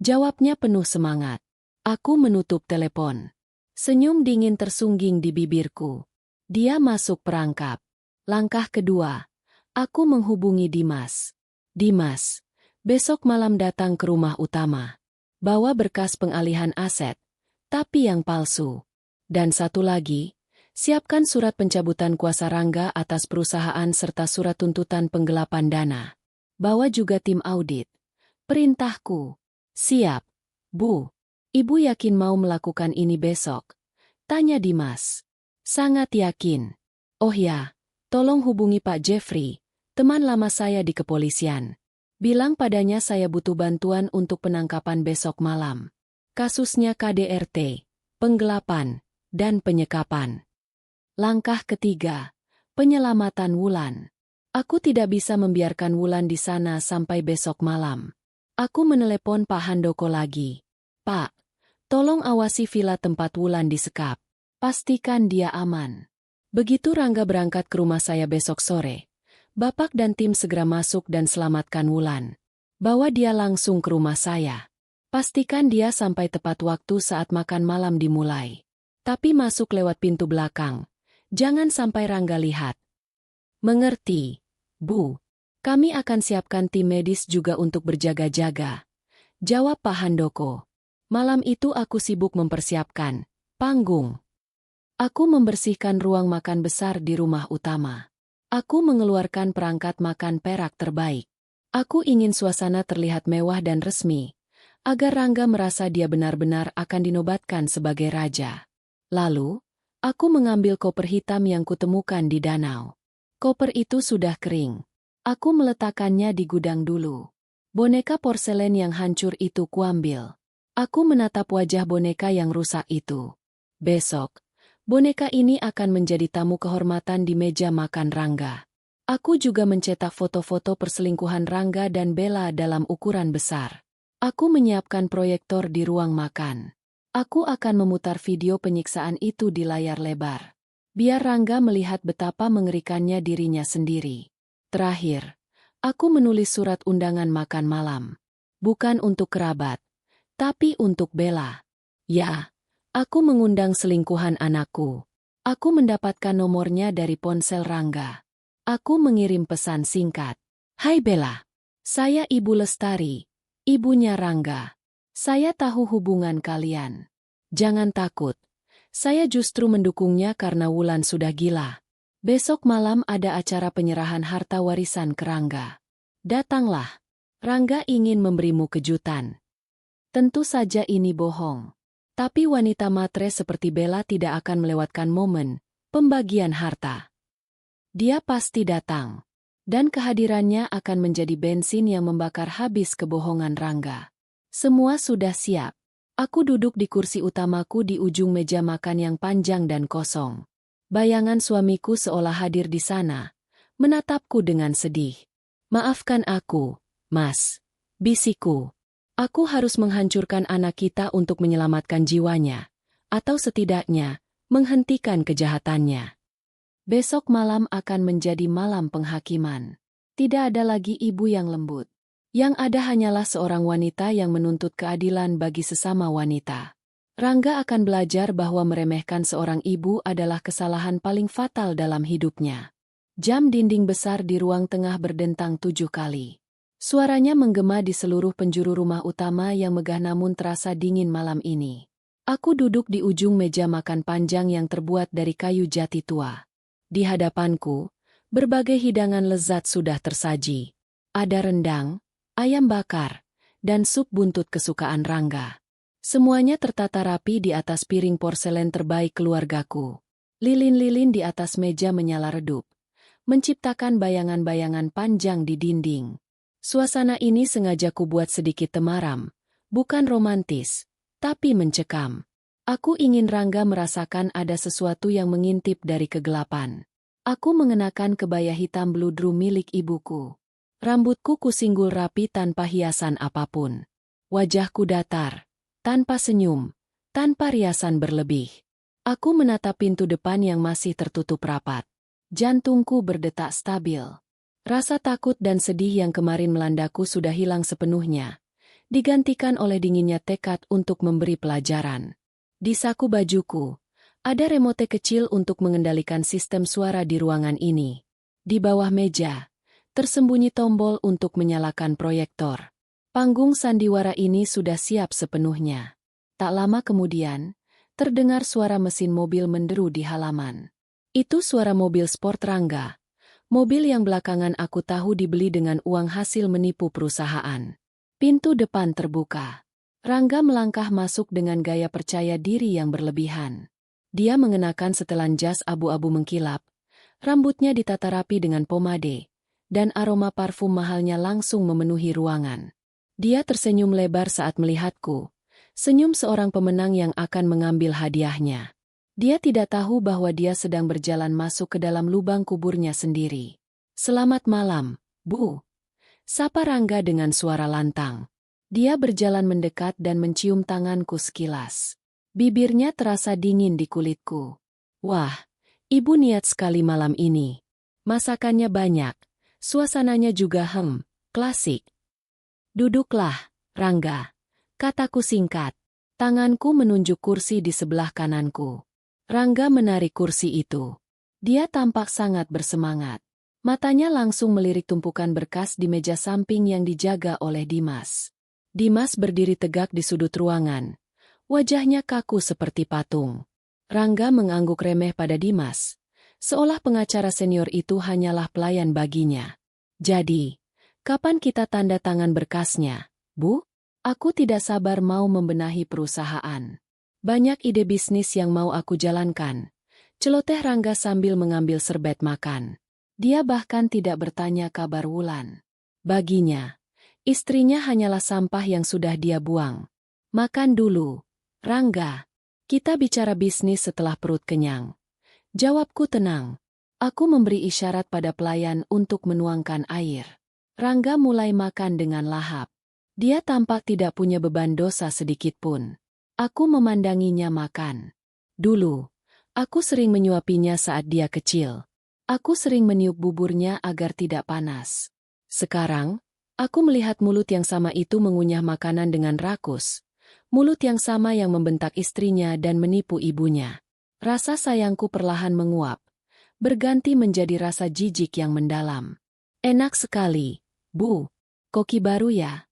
[SPEAKER 1] Jawabnya penuh semangat. Aku menutup telepon. Senyum dingin tersungging di bibirku. Dia masuk perangkap. Langkah kedua. Aku menghubungi Dimas. Dimas, besok malam datang ke rumah utama. Bawa berkas pengalihan aset, tapi yang palsu. Dan satu lagi, siapkan surat pencabutan kuasa Rangga atas perusahaan serta surat tuntutan penggelapan dana. Bawa juga tim audit. Perintahku. Siap, Bu. Ibu yakin mau melakukan ini besok? Tanya Dimas. Sangat yakin. Oh ya, tolong hubungi Pak Jeffrey, teman lama saya di kepolisian. Bilang padanya saya butuh bantuan untuk penangkapan besok malam. Kasusnya KDRT, penggelapan, dan penyekapan. Langkah ketiga, penyelamatan Wulan. Aku tidak bisa membiarkan Wulan di sana sampai besok malam. Aku menelepon Pak Handoko lagi. Pak, tolong awasi villa tempat Wulan disekap. Pastikan dia aman. Begitu Rangga berangkat ke rumah saya besok sore, Bapak dan tim segera masuk dan selamatkan Wulan. Bawa dia langsung ke rumah saya. Pastikan dia sampai tepat waktu saat makan malam dimulai. Tapi masuk lewat pintu belakang. Jangan sampai Rangga lihat. Mengerti, Bu. Kami akan siapkan tim medis juga untuk berjaga-jaga. Jawab Pak Handoko. Malam itu aku sibuk mempersiapkan panggung. Aku membersihkan ruang makan besar di rumah utama. Aku mengeluarkan perangkat makan perak terbaik. Aku ingin suasana terlihat mewah dan resmi, agar Rangga merasa dia benar-benar akan dinobatkan sebagai raja. Lalu, aku mengambil koper hitam yang kutemukan di danau. Koper itu sudah kering. Aku meletakkannya di gudang dulu. Boneka porselen yang hancur itu kuambil. Aku menatap wajah boneka yang rusak itu. Besok, boneka ini akan menjadi tamu kehormatan di meja makan Rangga. Aku juga mencetak foto-foto perselingkuhan Rangga dan Bella dalam ukuran besar. Aku menyiapkan proyektor di ruang makan. Aku akan memutar video penyiksaan itu di layar lebar. Biar Rangga melihat betapa mengerikannya dirinya sendiri. Terakhir, aku menulis surat undangan makan malam. Bukan untuk kerabat, tapi untuk Bella. Ya. Aku mengundang selingkuhan anakku. Aku mendapatkan nomornya dari ponsel Rangga. Aku mengirim pesan singkat. Hai Bella. Saya Ibu Lestari, ibunya Rangga. Saya tahu hubungan kalian. Jangan takut. Saya justru mendukungnya karena Wulan sudah gila. Besok malam ada acara penyerahan harta warisan ke Rangga. Datanglah. Rangga ingin memberimu kejutan. Tentu saja ini bohong. Tapi wanita matre seperti Bella tidak akan melewatkan momen pembagian harta. Dia pasti datang. Dan kehadirannya akan menjadi bensin yang membakar habis kebohongan Rangga. Semua sudah siap. Aku duduk di kursi utamaku di ujung meja makan yang panjang dan kosong. Bayangan suamiku seolah hadir di sana, menatapku dengan sedih. Maafkan aku, Mas. Bisikku. Aku harus menghancurkan anak kita untuk menyelamatkan jiwanya, atau setidaknya, menghentikan kejahatannya. Besok malam akan menjadi malam penghakiman. Tidak ada lagi ibu yang lembut. Yang ada hanyalah seorang wanita yang menuntut keadilan bagi sesama wanita. Rangga akan belajar bahwa meremehkan seorang ibu adalah kesalahan paling fatal dalam hidupnya. Jam dinding besar di ruang tengah berdentang 7 kali. Suaranya menggema di seluruh penjuru rumah utama yang megah namun terasa dingin malam ini. Aku duduk di ujung meja makan panjang yang terbuat dari kayu jati tua. Di hadapanku, berbagai hidangan lezat sudah tersaji. Ada rendang, ayam bakar, dan sup buntut kesukaan Rangga. Semuanya tertata rapi di atas piring porselen terbaik keluargaku. Lilin-lilin di atas meja menyala redup, menciptakan bayangan-bayangan panjang di dinding. Suasana ini sengaja kubuat sedikit temaram, bukan romantis, tapi mencekam. Aku ingin Rangga merasakan ada sesuatu yang mengintip dari kegelapan. Aku mengenakan kebaya hitam bludru milik ibuku. Rambutku kusinggul rapi tanpa hiasan apapun. Wajahku datar, tanpa senyum, tanpa riasan berlebih. Aku menatap pintu depan yang masih tertutup rapat. Jantungku berdetak stabil. Rasa takut dan sedih yang kemarin melandaku sudah hilang sepenuhnya, digantikan oleh dinginnya tekad untuk memberi pelajaran. Di saku bajuku, ada remote kecil untuk mengendalikan sistem suara di ruangan ini. Di bawah meja, tersembunyi tombol untuk menyalakan proyektor. Panggung sandiwara ini sudah siap sepenuhnya. Tak lama kemudian, terdengar suara mesin mobil menderu di halaman. Itu suara mobil sport Rangga. Mobil yang belakangan aku tahu dibeli dengan uang hasil menipu perusahaan. Pintu depan terbuka. Rangga melangkah masuk dengan gaya percaya diri yang berlebihan. Dia mengenakan setelan jas abu-abu mengkilap, rambutnya ditata rapi dengan pomade, dan aroma parfum mahalnya langsung memenuhi ruangan. Dia tersenyum lebar saat melihatku, senyum seorang pemenang yang akan mengambil hadiahnya. Dia tidak tahu bahwa dia sedang berjalan masuk ke dalam lubang kuburnya sendiri. "Selamat malam, Bu," sapa Rangga dengan suara lantang. Dia berjalan mendekat dan mencium tanganku sekilas. Bibirnya terasa dingin di kulitku. "Wah, Ibu niat sekali malam ini. Masakannya banyak, suasananya juga klasik." "Duduklah, Rangga," kataku singkat. Tanganku menunjuk kursi di sebelah kananku. Rangga menarik kursi itu. Dia tampak sangat bersemangat. Matanya langsung melirik tumpukan berkas di meja samping yang dijaga oleh Dimas. Dimas berdiri tegak di sudut ruangan. Wajahnya kaku seperti patung. Rangga mengangguk remeh pada Dimas, seolah pengacara senior itu hanyalah pelayan baginya. "Jadi, kapan kita tanda tangan berkasnya, Bu? Aku tidak sabar mau membenahi perusahaan. Banyak ide bisnis yang mau aku jalankan," celoteh Rangga sambil mengambil serbet makan. Dia bahkan tidak bertanya kabar Wulan. Baginya, istrinya hanyalah sampah yang sudah dia buang. "Makan dulu, Rangga. Kita bicara bisnis setelah perut kenyang." Jawabku tenang. Aku memberi isyarat pada pelayan untuk menuangkan air. Rangga mulai makan dengan lahap. Dia tampak tidak punya beban dosa sedikit pun. Aku memandanginya makan. Dulu, aku sering menyuapinya saat dia kecil. Aku sering meniup buburnya agar tidak panas. Sekarang, aku melihat mulut yang sama itu mengunyah makanan dengan rakus. Mulut yang sama yang membentak istrinya dan menipu ibunya. Rasa sayangku perlahan menguap, berganti menjadi rasa jijik yang mendalam. "Enak sekali, Bu. Koki baru ya?"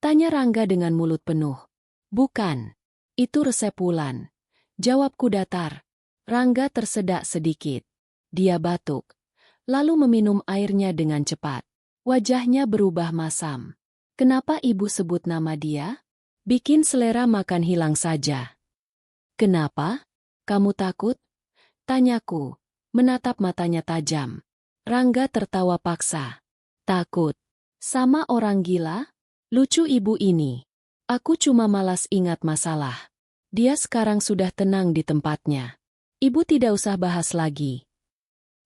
[SPEAKER 1] tanya Rangga dengan mulut penuh. "Bukan. Itu resep Wulan." Jawabku datar. Rangga tersedak sedikit. Dia batuk, lalu meminum airnya dengan cepat. Wajahnya berubah masam. "Kenapa Ibu sebut nama dia? Bikin selera makan hilang saja." "Kenapa? Kamu takut?" tanyaku, menatap matanya tajam. Rangga tertawa paksa. "Takut? Sama orang gila? Lucu Ibu ini. Aku cuma malas ingat masalah. Dia sekarang sudah tenang di tempatnya. Ibu tidak usah bahas lagi."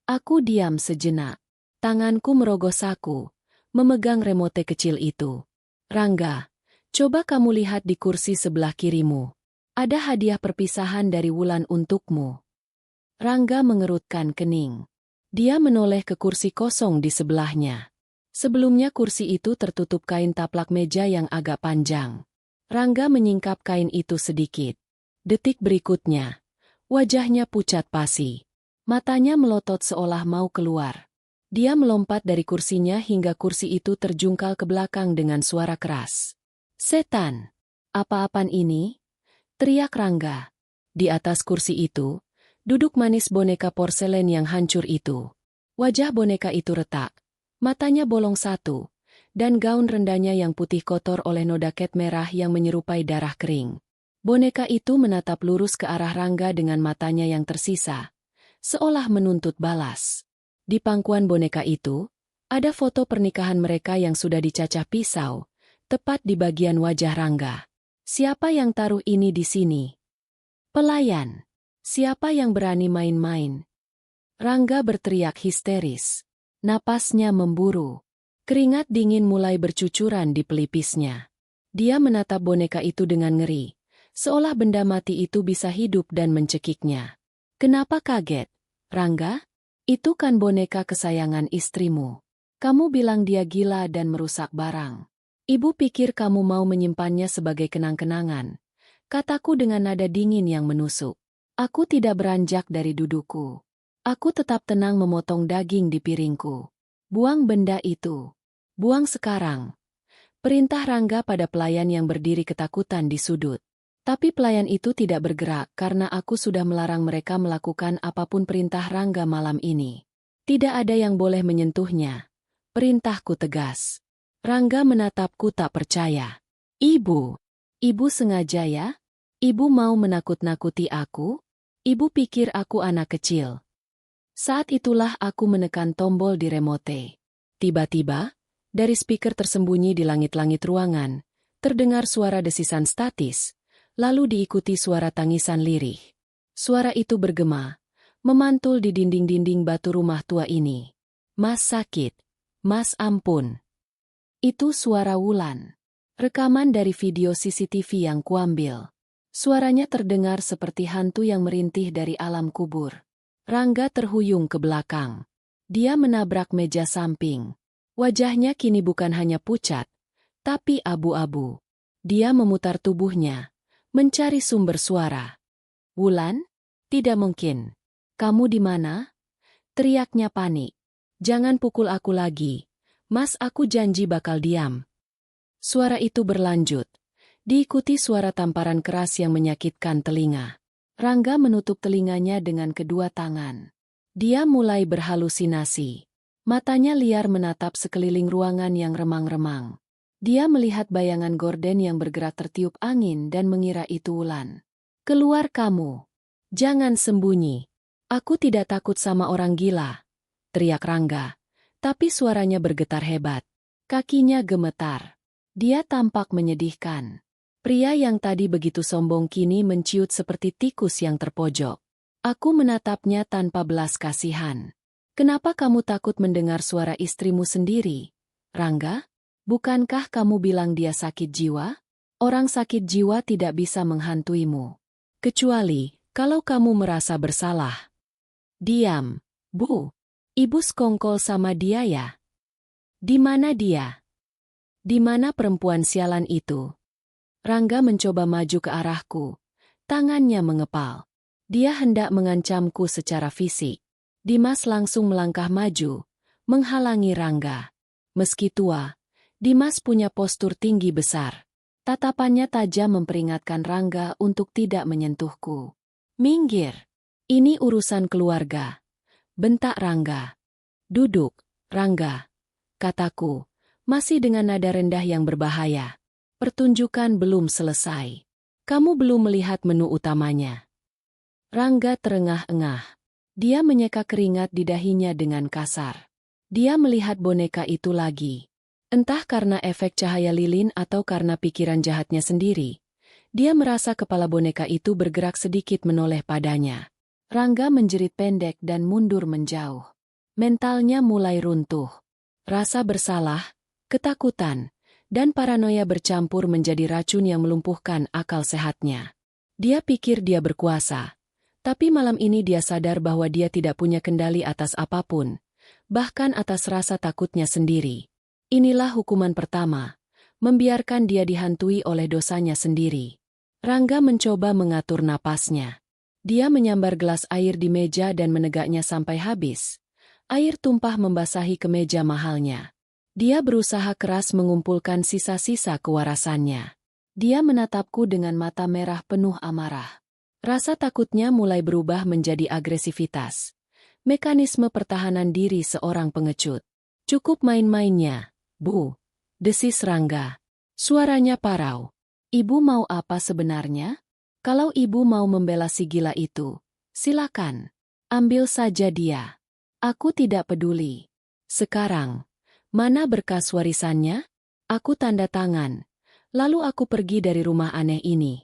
[SPEAKER 1] Aku diam sejenak. Tanganku merogoh saku, memegang remote kecil itu. "Rangga, coba kamu lihat di kursi sebelah kirimu. Ada hadiah perpisahan dari Wulan untukmu." Rangga mengerutkan kening. Dia menoleh ke kursi kosong di sebelahnya. Sebelumnya kursi itu tertutup kain taplak meja yang agak panjang. Rangga menyingkap kain itu sedikit. Detik berikutnya, wajahnya pucat pasi. Matanya melotot seolah mau keluar. Dia melompat dari kursinya hingga kursi itu terjungkal ke belakang dengan suara keras. "Setan! Apa-apaan ini?" teriak Rangga. Di atas kursi itu, duduk manis boneka porselen yang hancur itu. Wajah boneka itu retak, matanya bolong satu, dan gaun rendahnya yang putih kotor oleh noda cat merah yang menyerupai darah kering. Boneka itu menatap lurus ke arah Rangga dengan matanya yang tersisa, seolah menuntut balas. Di pangkuan boneka itu, ada foto pernikahan mereka yang sudah dicacah pisau, tepat di bagian wajah Rangga. "Siapa yang taruh ini di sini?" "Pelayan. Siapa yang berani main-main?" Rangga berteriak histeris. Napasnya memburu. Keringat dingin mulai bercucuran di pelipisnya. Dia menatap boneka itu dengan ngeri, seolah benda mati itu bisa hidup dan mencekiknya. "Kenapa kaget, Rangga? Itu kan boneka kesayangan istrimu. Kamu bilang dia gila dan merusak barang. Ibu pikir kamu mau menyimpannya sebagai kenang-kenangan," kataku dengan nada dingin yang menusuk. Aku tidak beranjak dari dudukku. Aku tetap tenang memotong daging di piringku. "Buang benda itu. Buang sekarang," perintah Rangga pada pelayan yang berdiri ketakutan di sudut. Tapi pelayan itu tidak bergerak karena aku sudah melarang mereka melakukan apapun perintah Rangga malam ini. Tidak ada yang boleh menyentuhnya. Perintahku tegas. Rangga menatapku tak percaya. "Ibu, Ibu sengaja ya? Ibu mau menakut-nakuti aku? Ibu pikir aku anak kecil. Saat itulah aku menekan tombol di remote. Tiba-tiba, dari speaker tersembunyi di langit-langit ruangan, terdengar suara desisan statis, lalu diikuti suara tangisan lirih. Suara itu bergema, memantul di dinding-dinding batu rumah tua ini. Mas sakit. Mas ampun. Itu suara Wulan. Rekaman dari video CCTV yang kuambil. Suaranya terdengar seperti hantu yang merintih dari alam kubur. Rangga terhuyung ke belakang. Dia menabrak meja samping. Wajahnya kini bukan hanya pucat, tapi abu-abu. Dia memutar tubuhnya, mencari sumber suara. Wulan? Tidak mungkin. Kamu di mana? Teriaknya panik. Jangan pukul aku lagi. Mas, aku janji bakal diam. Suara itu berlanjut, diikuti suara tamparan keras yang menyakitkan telinga. Rangga menutup telinganya dengan kedua tangan. Dia mulai berhalusinasi. Matanya liar menatap sekeliling ruangan yang remang-remang. Dia melihat bayangan gorden yang bergerak tertiup angin dan mengira itu Wulan. Keluar kamu. Jangan sembunyi. Aku tidak takut sama orang gila, teriak Rangga. Tapi suaranya bergetar hebat. Kakinya gemetar. Dia tampak menyedihkan. Pria yang tadi begitu sombong kini menciut seperti tikus yang terpojok. Aku menatapnya tanpa belas kasihan. Kenapa kamu takut mendengar suara istrimu sendiri? Rangga, bukankah kamu bilang dia sakit jiwa? Orang sakit jiwa tidak bisa menghantuimu. Kecuali, kalau kamu merasa bersalah. Diam, Bu. Ibu sekongkol sama dia ya? Di mana dia? Di mana perempuan sialan itu? Rangga mencoba maju ke arahku. Tangannya mengepal. Dia hendak mengancamku secara fisik. Dimas langsung melangkah maju, menghalangi Rangga. Meski tua, Dimas punya postur tinggi besar. Tatapannya tajam memperingatkan Rangga untuk tidak menyentuhku. Minggir. Ini urusan keluarga. Bentak Rangga. Duduk, Rangga. Kataku, masih dengan nada rendah yang berbahaya. Pertunjukan belum selesai. Kamu belum melihat menu utamanya. Rangga terengah-engah. Dia menyeka keringat di dahinya dengan kasar. Dia melihat boneka itu lagi. Entah karena efek cahaya lilin atau karena pikiran jahatnya sendiri. Dia merasa kepala boneka itu bergerak sedikit menoleh padanya. Rangga menjerit pendek dan mundur menjauh. Mentalnya mulai runtuh. Rasa bersalah, ketakutan, dan paranoia bercampur menjadi racun yang melumpuhkan akal sehatnya. Dia pikir dia berkuasa, tapi malam ini dia sadar bahwa dia tidak punya kendali atas apapun, bahkan atas rasa takutnya sendiri. Inilah hukuman pertama, membiarkan dia dihantui oleh dosanya sendiri. Rangga mencoba mengatur napasnya. Dia menyambar gelas air di meja dan menegaknya sampai habis. Air tumpah membasahi kemeja mahalnya. Dia berusaha keras mengumpulkan sisa-sisa kewarasannya. Dia menatapku dengan mata merah penuh amarah. Rasa takutnya mulai berubah menjadi agresivitas. Mekanisme pertahanan diri seorang pengecut. Cukup main-mainnya, Bu. Desis Rangga. Suaranya parau. Ibu mau apa sebenarnya? Kalau ibu mau membela si gila itu, silakan. Ambil saja dia. Aku tidak peduli. Sekarang, mana berkas warisannya? Aku tanda tangan. Lalu aku pergi dari rumah aneh ini.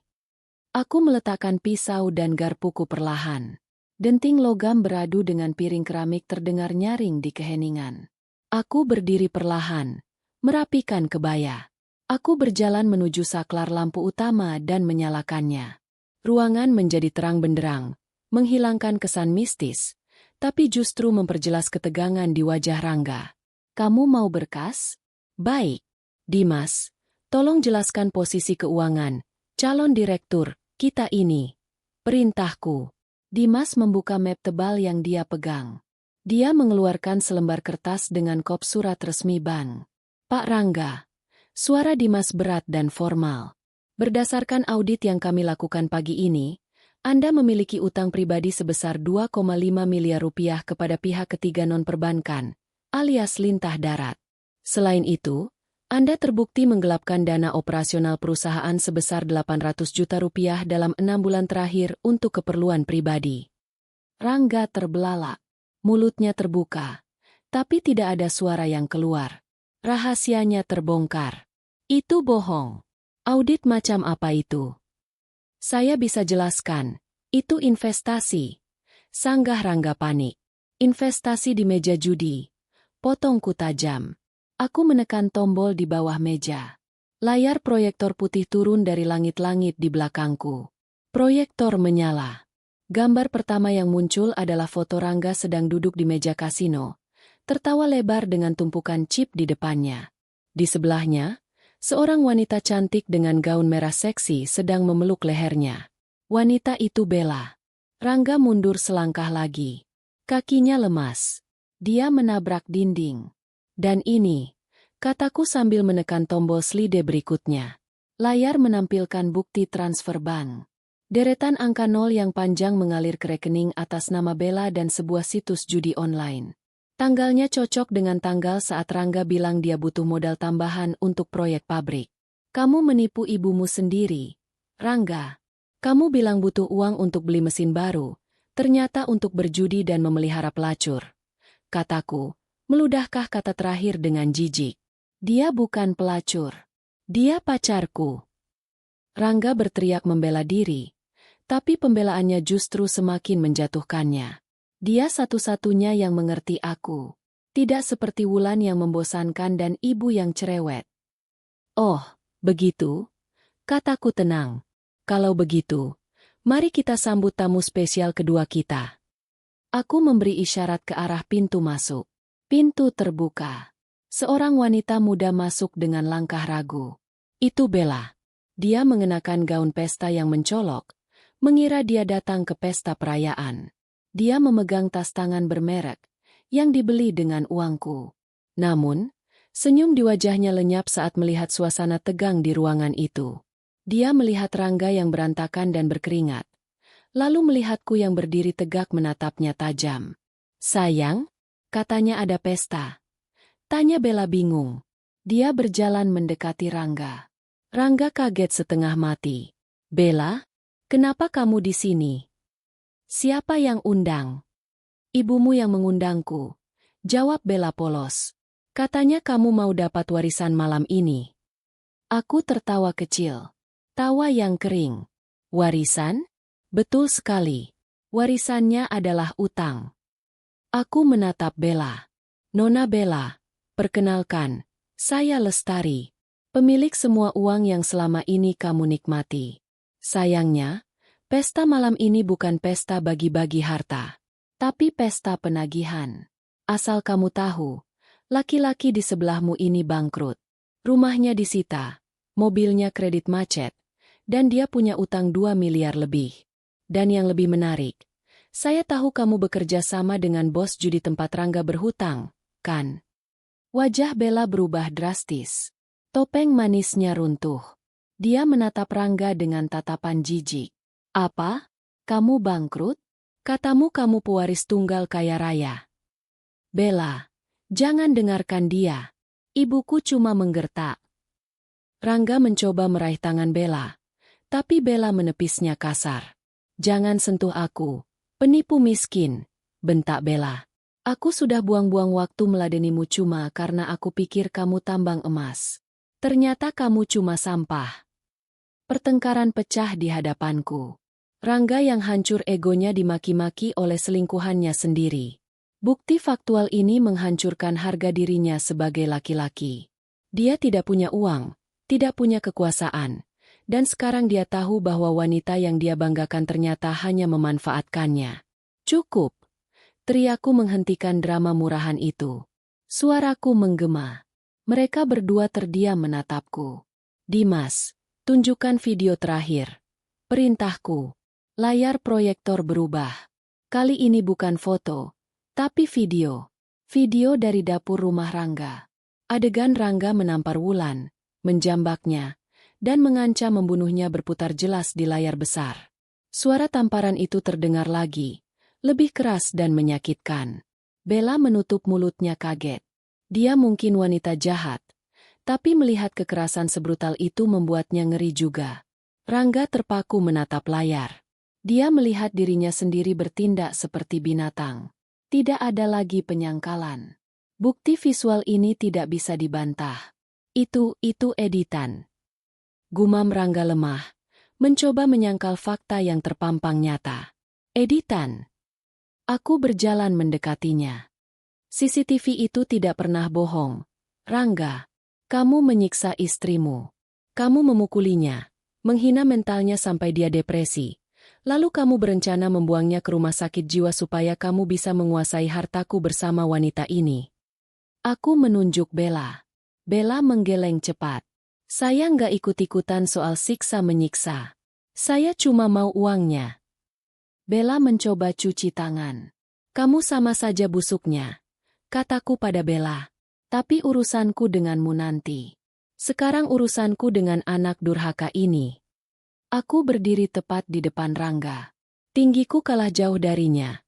[SPEAKER 1] Aku meletakkan pisau dan garpuku perlahan. Denting logam beradu dengan piring keramik terdengar nyaring di keheningan. Aku berdiri perlahan, merapikan kebaya. Aku berjalan menuju saklar lampu utama dan menyalakannya. Ruangan menjadi terang benderang, menghilangkan kesan mistis, tapi justru memperjelas ketegangan di wajah Rangga. Kamu mau berkas? Baik. Dimas, tolong jelaskan posisi keuangan, calon direktur, kita ini. Perintahku. Dimas membuka map tebal yang dia pegang. Dia mengeluarkan selembar kertas dengan kop surat resmi bank. Pak Rangga. Suara Dimas berat dan formal. Berdasarkan audit yang kami lakukan pagi ini, Anda memiliki utang pribadi sebesar 2,5 miliar rupiah kepada pihak ketiga non-perbankan, alias lintah darat. Selain itu, Anda terbukti menggelapkan dana operasional perusahaan sebesar 800 juta rupiah dalam 6 bulan terakhir untuk keperluan pribadi. Rangga terbelalak. Mulutnya terbuka. Tapi tidak ada suara yang keluar. Rahasianya terbongkar. Itu bohong. Audit macam apa itu? Saya bisa jelaskan. Itu investasi. Sanggah Rangga panik. Investasi di meja judi. Potongku tajam. Aku menekan tombol di bawah meja. Layar proyektor putih turun dari langit-langit di belakangku. Proyektor menyala. Gambar pertama yang muncul adalah foto Rangga sedang duduk di meja kasino, tertawa lebar dengan tumpukan chip di depannya. Di sebelahnya, seorang wanita cantik dengan gaun merah seksi sedang memeluk lehernya. Wanita itu Bella. Rangga mundur selangkah lagi. Kakinya lemas. Dia menabrak dinding. Dan ini, kataku sambil menekan tombol slide berikutnya. Layar menampilkan bukti transfer bank. Deretan angka 0 yang panjang mengalir ke rekening atas nama Bella dan sebuah situs judi online. Tanggalnya cocok dengan tanggal saat Rangga bilang dia butuh modal tambahan untuk proyek pabrik. Kamu menipu ibumu sendiri, Rangga. Kamu bilang butuh uang untuk beli mesin baru, ternyata untuk berjudi dan memelihara pelacur. Kataku, meludahkah kata terakhir dengan jijik. Dia bukan pelacur. Dia pacarku. Rangga berteriak membela diri, tapi pembelaannya justru semakin menjatuhkannya. Dia satu-satunya yang mengerti aku. Tidak seperti Wulan yang membosankan dan ibu yang cerewet. Oh, begitu? Kataku tenang. Kalau begitu, mari kita sambut tamu spesial kedua kita. Aku memberi isyarat ke arah pintu masuk. Pintu terbuka. Seorang wanita muda masuk dengan langkah ragu. Itu Bella. Dia mengenakan gaun pesta yang mencolok, mengira dia datang ke pesta perayaan. Dia memegang tas tangan bermerek, yang dibeli dengan uangku. Namun, senyum di wajahnya lenyap saat melihat suasana tegang di ruangan itu. Dia melihat Rangga yang berantakan dan berkeringat. Lalu melihatku yang berdiri tegak menatapnya tajam. Sayang, katanya ada pesta. Tanya Bella bingung. Dia berjalan mendekati Rangga. Rangga kaget setengah mati. Bella, kenapa kamu di sini? Siapa yang undang? Ibumu yang mengundangku. Jawab Bella polos. Katanya kamu mau dapat warisan malam ini. Aku tertawa kecil. Tawa yang kering. Warisan? Betul sekali. Warisannya adalah utang. Aku menatap Bella. Nona Bella, perkenalkan, saya Lestari, pemilik semua uang yang selama ini kamu nikmati. Sayangnya, pesta malam ini bukan pesta bagi-bagi harta, tapi pesta penagihan. Asal kamu tahu, laki-laki di sebelahmu ini bangkrut. Rumahnya disita, mobilnya kredit macet, dan dia punya utang 2 miliar lebih. Dan yang lebih menarik, saya tahu kamu bekerja sama dengan bos judi tempat Rangga berhutang, kan? Wajah Bella berubah drastis. Topeng manisnya runtuh. Dia menatap Rangga dengan tatapan jijik. Apa? Kamu bangkrut? Katamu kamu pewaris tunggal kaya raya. Bella, jangan dengarkan dia. Ibuku cuma menggertak. Rangga mencoba meraih tangan Bella, tapi Bella menepisnya kasar. Jangan sentuh aku, penipu miskin, bentak Bella. Aku sudah buang-buang waktu meladenimu cuma karena aku pikir kamu tambang emas. Ternyata kamu cuma sampah. Pertengkaran pecah di hadapanku. Rangga yang hancur egonya dimaki-maki oleh selingkuhannya sendiri. Bukti faktual ini menghancurkan harga dirinya sebagai laki-laki. Dia tidak punya uang, tidak punya kekuasaan. Dan sekarang dia tahu bahwa wanita yang dia banggakan ternyata hanya memanfaatkannya. Cukup. Teriakku menghentikan drama murahan itu. Suaraku menggema. Mereka berdua terdiam menatapku. Dimas, tunjukkan video terakhir. Perintahku. Layar proyektor berubah. Kali ini bukan foto, tapi video. Video dari dapur rumah Rangga. Adegan Rangga menampar Wulan, menjambaknya, dan mengancam membunuhnya berputar jelas di layar besar. Suara tamparan itu terdengar lagi, lebih keras dan menyakitkan. Bella menutup mulutnya kaget. Dia mungkin wanita jahat, Tapi melihat kekerasan sebrutal itu membuatnya ngeri juga. Rangga terpaku menatap layar. Dia melihat dirinya sendiri bertindak seperti binatang. Tidak ada lagi penyangkalan. Bukti visual ini tidak bisa dibantah. Itu editan. Gumam Rangga lemah, mencoba menyangkal fakta yang terpampang nyata. Editan. Aku berjalan mendekatinya. CCTV itu tidak pernah bohong. Rangga, kamu menyiksa istrimu. Kamu memukulinya, menghina mentalnya sampai dia depresi. Lalu kamu berencana membuangnya ke rumah sakit jiwa supaya kamu bisa menguasai hartaku bersama wanita ini. Aku menunjuk Bella. Bella menggeleng cepat. Saya nggak ikut-ikutan soal siksa-menyiksa. Saya cuma mau uangnya. Bella mencoba cuci tangan. Kamu sama saja busuknya, kataku pada Bella. Tapi urusanku denganmu nanti. Sekarang urusanku dengan anak durhaka ini. Aku berdiri tepat di depan Rangga. Tinggiku kalah jauh darinya.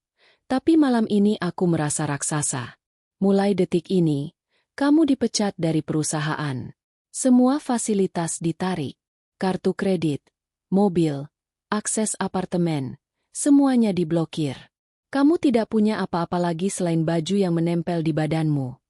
[SPEAKER 1] Tapi malam ini aku merasa raksasa. Mulai detik ini, kamu dipecat dari perusahaan. Semua fasilitas ditarik. Kartu kredit, mobil, akses apartemen, semuanya diblokir. Kamu tidak punya apa-apa lagi selain baju yang menempel di badanmu.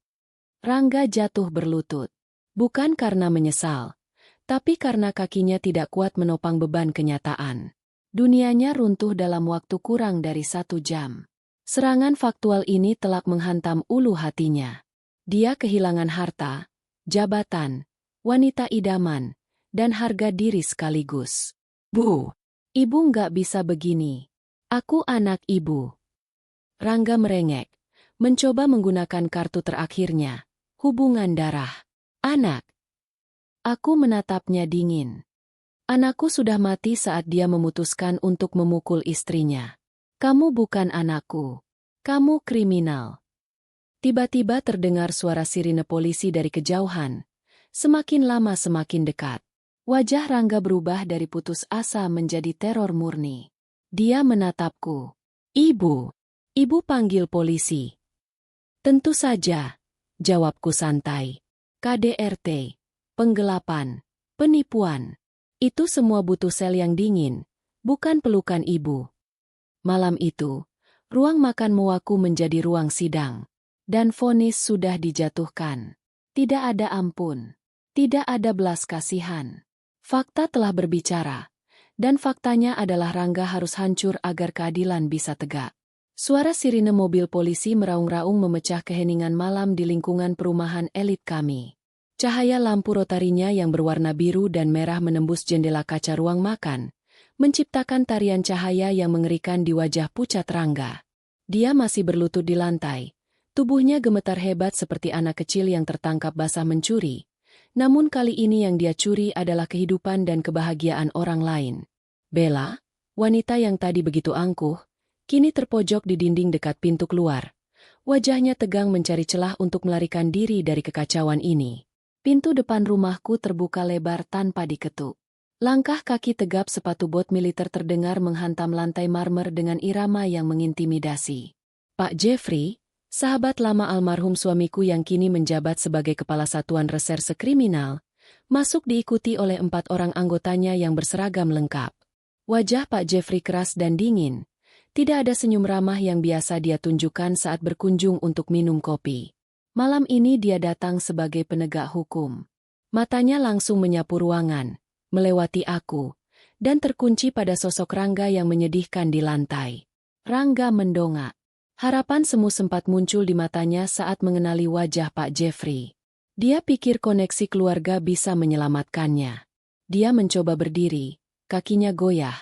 [SPEAKER 1] Rangga jatuh berlutut. Bukan karena menyesal, tapi karena kakinya tidak kuat menopang beban kenyataan. Dunianya runtuh dalam waktu kurang dari 1 jam. Serangan faktual ini telak menghantam ulu hatinya. Dia kehilangan harta, jabatan, wanita idaman, dan harga diri sekaligus. Bu, ibu nggak bisa begini. Aku anak ibu. Rangga merengek, mencoba menggunakan kartu terakhirnya. Hubungan darah. Anak. Aku menatapnya dingin. Anakku sudah mati saat dia memutuskan untuk memukul istrinya. Kamu bukan anakku. Kamu kriminal. Tiba-tiba terdengar suara sirine polisi dari kejauhan. Semakin lama semakin dekat. Wajah Rangga berubah dari putus asa menjadi teror murni. Dia menatapku. Ibu. Ibu panggil polisi. Tentu saja. Jawabku santai. KDRT, penggelapan, penipuan. Itu semua butuh sel yang dingin, bukan pelukan ibu. Malam itu, ruang makan Moaku menjadi ruang sidang. Dan vonis sudah dijatuhkan. Tidak ada ampun. Tidak ada belas kasihan. Fakta telah berbicara. Dan faktanya adalah Rangga harus hancur agar keadilan bisa tegak. Suara sirine mobil polisi meraung-raung memecah keheningan malam di lingkungan perumahan elit kami. Cahaya lampu rotarinya yang berwarna biru dan merah menembus jendela kaca ruang makan, menciptakan tarian cahaya yang mengerikan di wajah pucat Rangga. Dia masih berlutut di lantai, tubuhnya gemetar hebat seperti anak kecil yang tertangkap basah mencuri. Namun kali ini yang dia curi adalah kehidupan dan kebahagiaan orang lain. Bella, wanita yang tadi begitu angkuh, kini terpojok di dinding dekat pintu keluar. Wajahnya tegang mencari celah untuk melarikan diri dari kekacauan ini. Pintu depan rumahku terbuka lebar tanpa diketuk. Langkah kaki tegap sepatu bot militer terdengar menghantam lantai marmer dengan irama yang mengintimidasi. Pak Jeffrey, sahabat lama almarhum suamiku yang kini menjabat sebagai kepala satuan reserse kriminal, masuk diikuti oleh 4 orang anggotanya yang berseragam lengkap. Wajah Pak Jeffrey keras dan dingin. Tidak ada senyum ramah yang biasa dia tunjukkan saat berkunjung untuk minum kopi. Malam ini dia datang sebagai penegak hukum. Matanya langsung menyapu ruangan, melewati aku, dan terkunci pada sosok Rangga yang menyedihkan di lantai. Rangga mendongak. Harapan semu sempat muncul di matanya saat mengenali wajah Pak Jeffrey. Dia pikir koneksi keluarga bisa menyelamatkannya. Dia mencoba berdiri, kakinya goyah.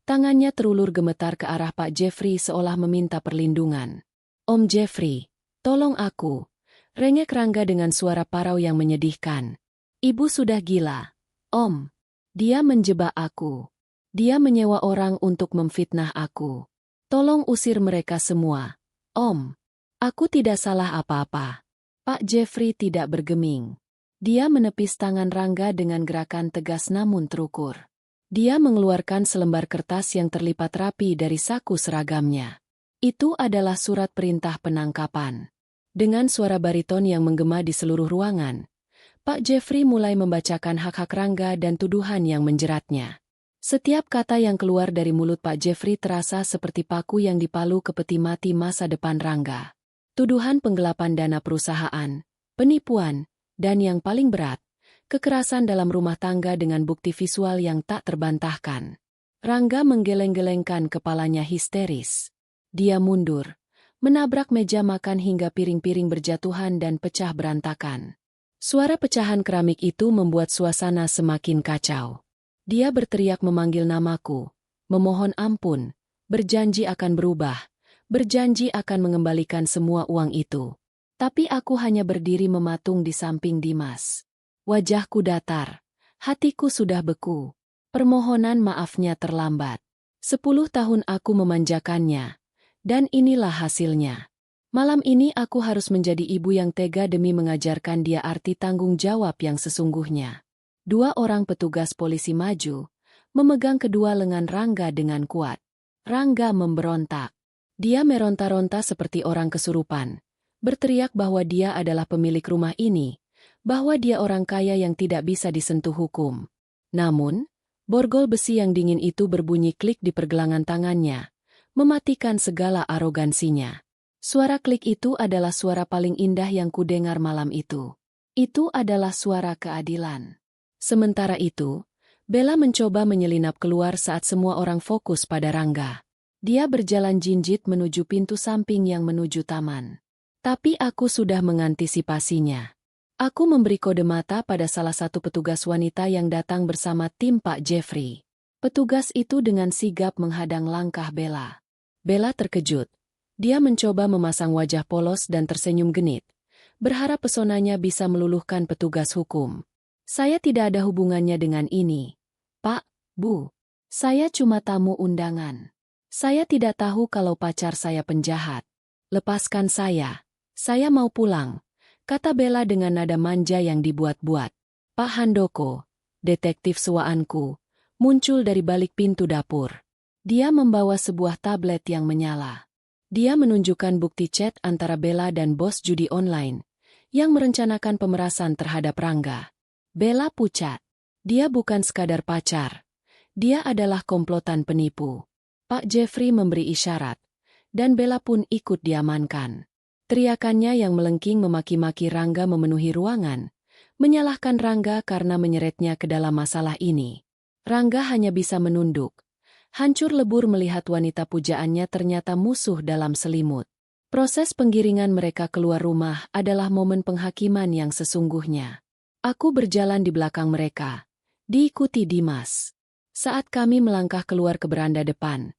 [SPEAKER 1] Tangannya terulur gemetar ke arah Pak Jeffrey seolah meminta perlindungan. Om Jeffrey, tolong aku. Rengek Rangga dengan suara parau yang menyedihkan. Ibu sudah gila. Om. Dia menjebak aku. Dia menyewa orang untuk memfitnah aku. Tolong usir mereka semua. Om. Aku tidak salah apa-apa. Pak Jeffrey tidak bergeming. Dia menepis tangan Rangga dengan gerakan tegas namun terukur. Dia mengeluarkan selembar kertas yang terlipat rapi dari saku seragamnya. Itu adalah surat perintah penangkapan. Dengan suara bariton yang menggema di seluruh ruangan, Pak Jeffrey mulai membacakan hak-hak Rangga dan tuduhan yang menjeratnya. Setiap kata yang keluar dari mulut Pak Jeffrey terasa seperti paku yang dipalu ke peti mati masa depan Rangga. Tuduhan penggelapan dana perusahaan, penipuan, dan yang paling berat, kekerasan dalam rumah tangga dengan bukti visual yang tak terbantahkan. Rangga menggeleng-gelengkan kepalanya histeris. Dia mundur, menabrak meja makan hingga piring-piring berjatuhan dan pecah berantakan. Suara pecahan keramik itu membuat suasana semakin kacau. Dia berteriak memanggil namaku, memohon ampun, berjanji akan berubah, berjanji akan mengembalikan semua uang itu. Tapi aku hanya berdiri mematung di samping Dimas. Wajahku datar, hatiku sudah beku. Permohonan maafnya terlambat. 10 tahun aku memanjakannya, dan inilah hasilnya. Malam ini aku harus menjadi ibu yang tega demi mengajarkan dia arti tanggung jawab yang sesungguhnya. 2 orang petugas polisi maju, memegang kedua lengan Rangga dengan kuat. Rangga memberontak. Dia meronta-ronta seperti orang kesurupan, berteriak bahwa dia adalah pemilik rumah ini, bahwa dia orang kaya yang tidak bisa disentuh hukum. Namun, borgol besi yang dingin itu berbunyi klik di pergelangan tangannya, mematikan segala arogansinya. Suara klik itu adalah suara paling indah yang kudengar malam itu. Itu adalah suara keadilan. Sementara itu, Bella mencoba menyelinap keluar saat semua orang fokus pada Rangga. Dia berjalan jinjit menuju pintu samping yang menuju taman. Tapi aku sudah mengantisipasinya. Aku memberi kode mata pada salah satu petugas wanita yang datang bersama tim Pak Jeffrey. Petugas itu dengan sigap menghadang langkah Bella. Bella terkejut. Dia mencoba memasang wajah polos dan tersenyum genit, berharap pesonanya bisa meluluhkan petugas hukum. Saya tidak ada hubungannya dengan ini. Pak, Bu. Saya cuma tamu undangan. Saya tidak tahu kalau pacar saya penjahat. Lepaskan saya. Saya mau pulang, kata Bella dengan nada manja yang dibuat-buat. Pak Handoko, detektif suaanku, muncul dari balik pintu dapur. Dia membawa sebuah tablet yang menyala. Dia menunjukkan bukti chat antara Bella dan bos judi online yang merencanakan pemerasan terhadap Rangga. Bella pucat. Dia bukan sekadar pacar. Dia adalah komplotan penipu. Pak Jeffrey memberi isyarat, dan Bella pun ikut diamankan. Teriakannya yang melengking memaki-maki Rangga memenuhi ruangan, menyalahkan Rangga karena menyeretnya ke dalam masalah ini. Rangga hanya bisa menunduk. Hancur lebur melihat wanita pujaannya ternyata musuh dalam selimut. Proses penggiringan mereka keluar rumah adalah momen penghakiman yang sesungguhnya. Aku berjalan di belakang mereka, diikuti Dimas. Saat kami melangkah keluar ke beranda depan,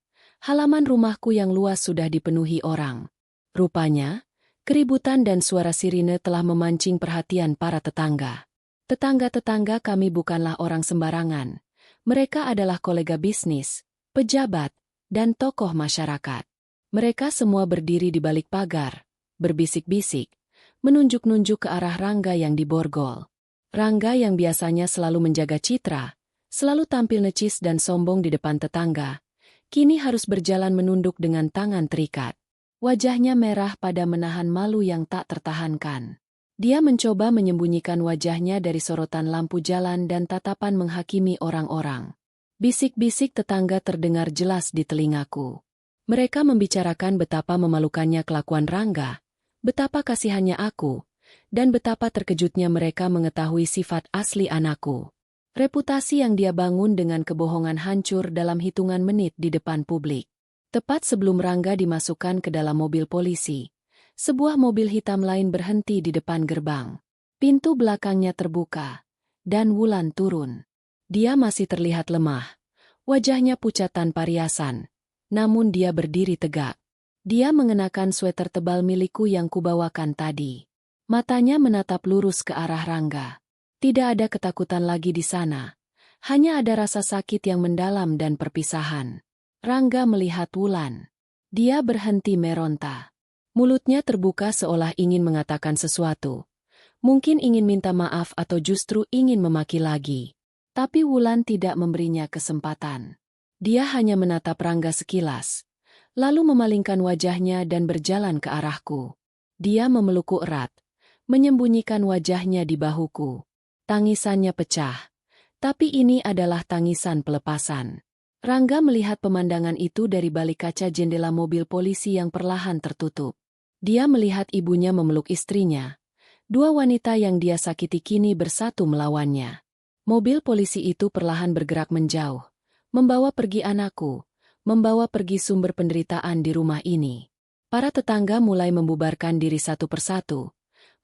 [SPEAKER 1] halaman rumahku yang luas sudah dipenuhi orang. Rupanya, keributan dan suara sirine telah memancing perhatian para tetangga. Tetangga-tetangga kami bukanlah orang sembarangan. Mereka adalah kolega bisnis, pejabat, dan tokoh masyarakat. Mereka semua berdiri di balik pagar, berbisik-bisik, menunjuk-nunjuk ke arah Rangga yang diborgol. Rangga yang biasanya selalu menjaga citra, selalu tampil necis dan sombong di depan tetangga, kini harus berjalan menunduk dengan tangan terikat. Wajahnya merah pada menahan malu yang tak tertahankan. Dia mencoba menyembunyikan wajahnya dari sorotan lampu jalan dan tatapan menghakimi orang-orang. Bisik-bisik tetangga terdengar jelas di telingaku. Mereka membicarakan betapa memalukannya kelakuan Rangga, betapa kasihannya aku, dan betapa terkejutnya mereka mengetahui sifat asli anakku. Reputasi yang dia bangun dengan kebohongan hancur dalam hitungan menit di depan publik. Tepat sebelum Rangga dimasukkan ke dalam mobil polisi, sebuah mobil hitam lain berhenti di depan gerbang. Pintu belakangnya terbuka, dan Wulan turun. Dia masih terlihat lemah. Wajahnya pucat tanpa riasan. Namun dia berdiri tegak. Dia mengenakan sweter tebal milikku yang kubawakan tadi. Matanya menatap lurus ke arah Rangga. Tidak ada ketakutan lagi di sana. Hanya ada rasa sakit yang mendalam dan perpisahan. Rangga melihat Wulan. Dia berhenti meronta. Mulutnya terbuka seolah ingin mengatakan sesuatu. Mungkin ingin minta maaf atau justru ingin memaki lagi. Tapi Wulan tidak memberinya kesempatan. Dia hanya menatap Rangga sekilas, lalu memalingkan wajahnya dan berjalan ke arahku. Dia memelukku erat, menyembunyikan wajahnya di bahuku. Tangisannya pecah. Tapi ini adalah tangisan pelepasan. Rangga melihat pemandangan itu dari balik kaca jendela mobil polisi yang perlahan tertutup. Dia melihat ibunya memeluk istrinya. Dua wanita yang dia sakiti kini bersatu melawannya. Mobil polisi itu perlahan bergerak menjauh. Membawa pergi anakku. Membawa pergi sumber penderitaan di rumah ini. Para tetangga mulai membubarkan diri satu persatu.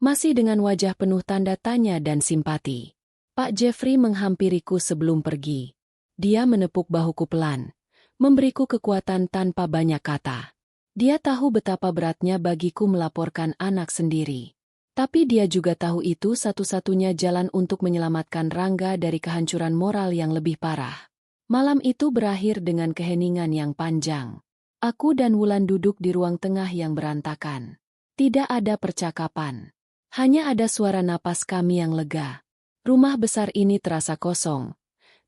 [SPEAKER 1] Masih dengan wajah penuh tanda tanya dan simpati. Pak Jeffrey menghampiriku sebelum pergi. Dia menepuk bahuku pelan, memberiku kekuatan tanpa banyak kata. Dia tahu betapa beratnya bagiku melaporkan anak sendiri. Tapi dia juga tahu itu satu-satunya jalan untuk menyelamatkan Rangga dari kehancuran moral yang lebih parah. Malam itu berakhir dengan keheningan yang panjang. Aku dan Wulan duduk di ruang tengah yang berantakan. Tidak ada percakapan. Hanya ada suara napas kami yang lega. Rumah besar ini terasa kosong,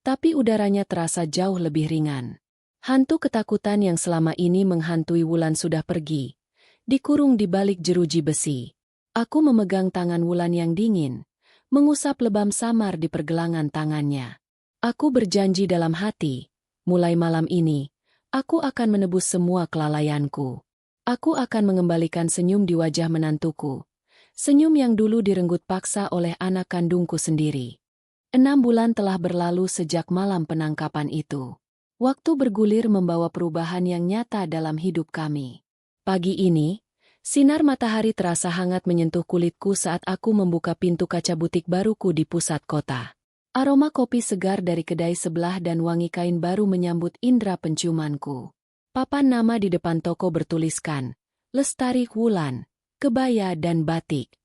[SPEAKER 1] tapi udaranya terasa jauh lebih ringan. Hantu ketakutan yang selama ini menghantui Wulan sudah pergi, dikurung di balik jeruji besi. Aku memegang tangan Wulan yang dingin, mengusap lebam samar di pergelangan tangannya. Aku berjanji dalam hati, mulai malam ini, aku akan menebus semua kelalaianku. Aku akan mengembalikan senyum di wajah menantuku. Senyum yang dulu direnggut paksa oleh anak kandungku sendiri. 6 bulan telah berlalu sejak malam penangkapan itu. Waktu bergulir membawa perubahan yang nyata dalam hidup kami. Pagi ini, sinar matahari terasa hangat menyentuh kulitku saat aku membuka pintu kaca butik baruku di pusat kota. Aroma kopi segar dari kedai sebelah dan wangi kain baru menyambut indera penciumanku. Papan nama di depan toko bertuliskan, Lestari Wulan, Kebaya dan Batik.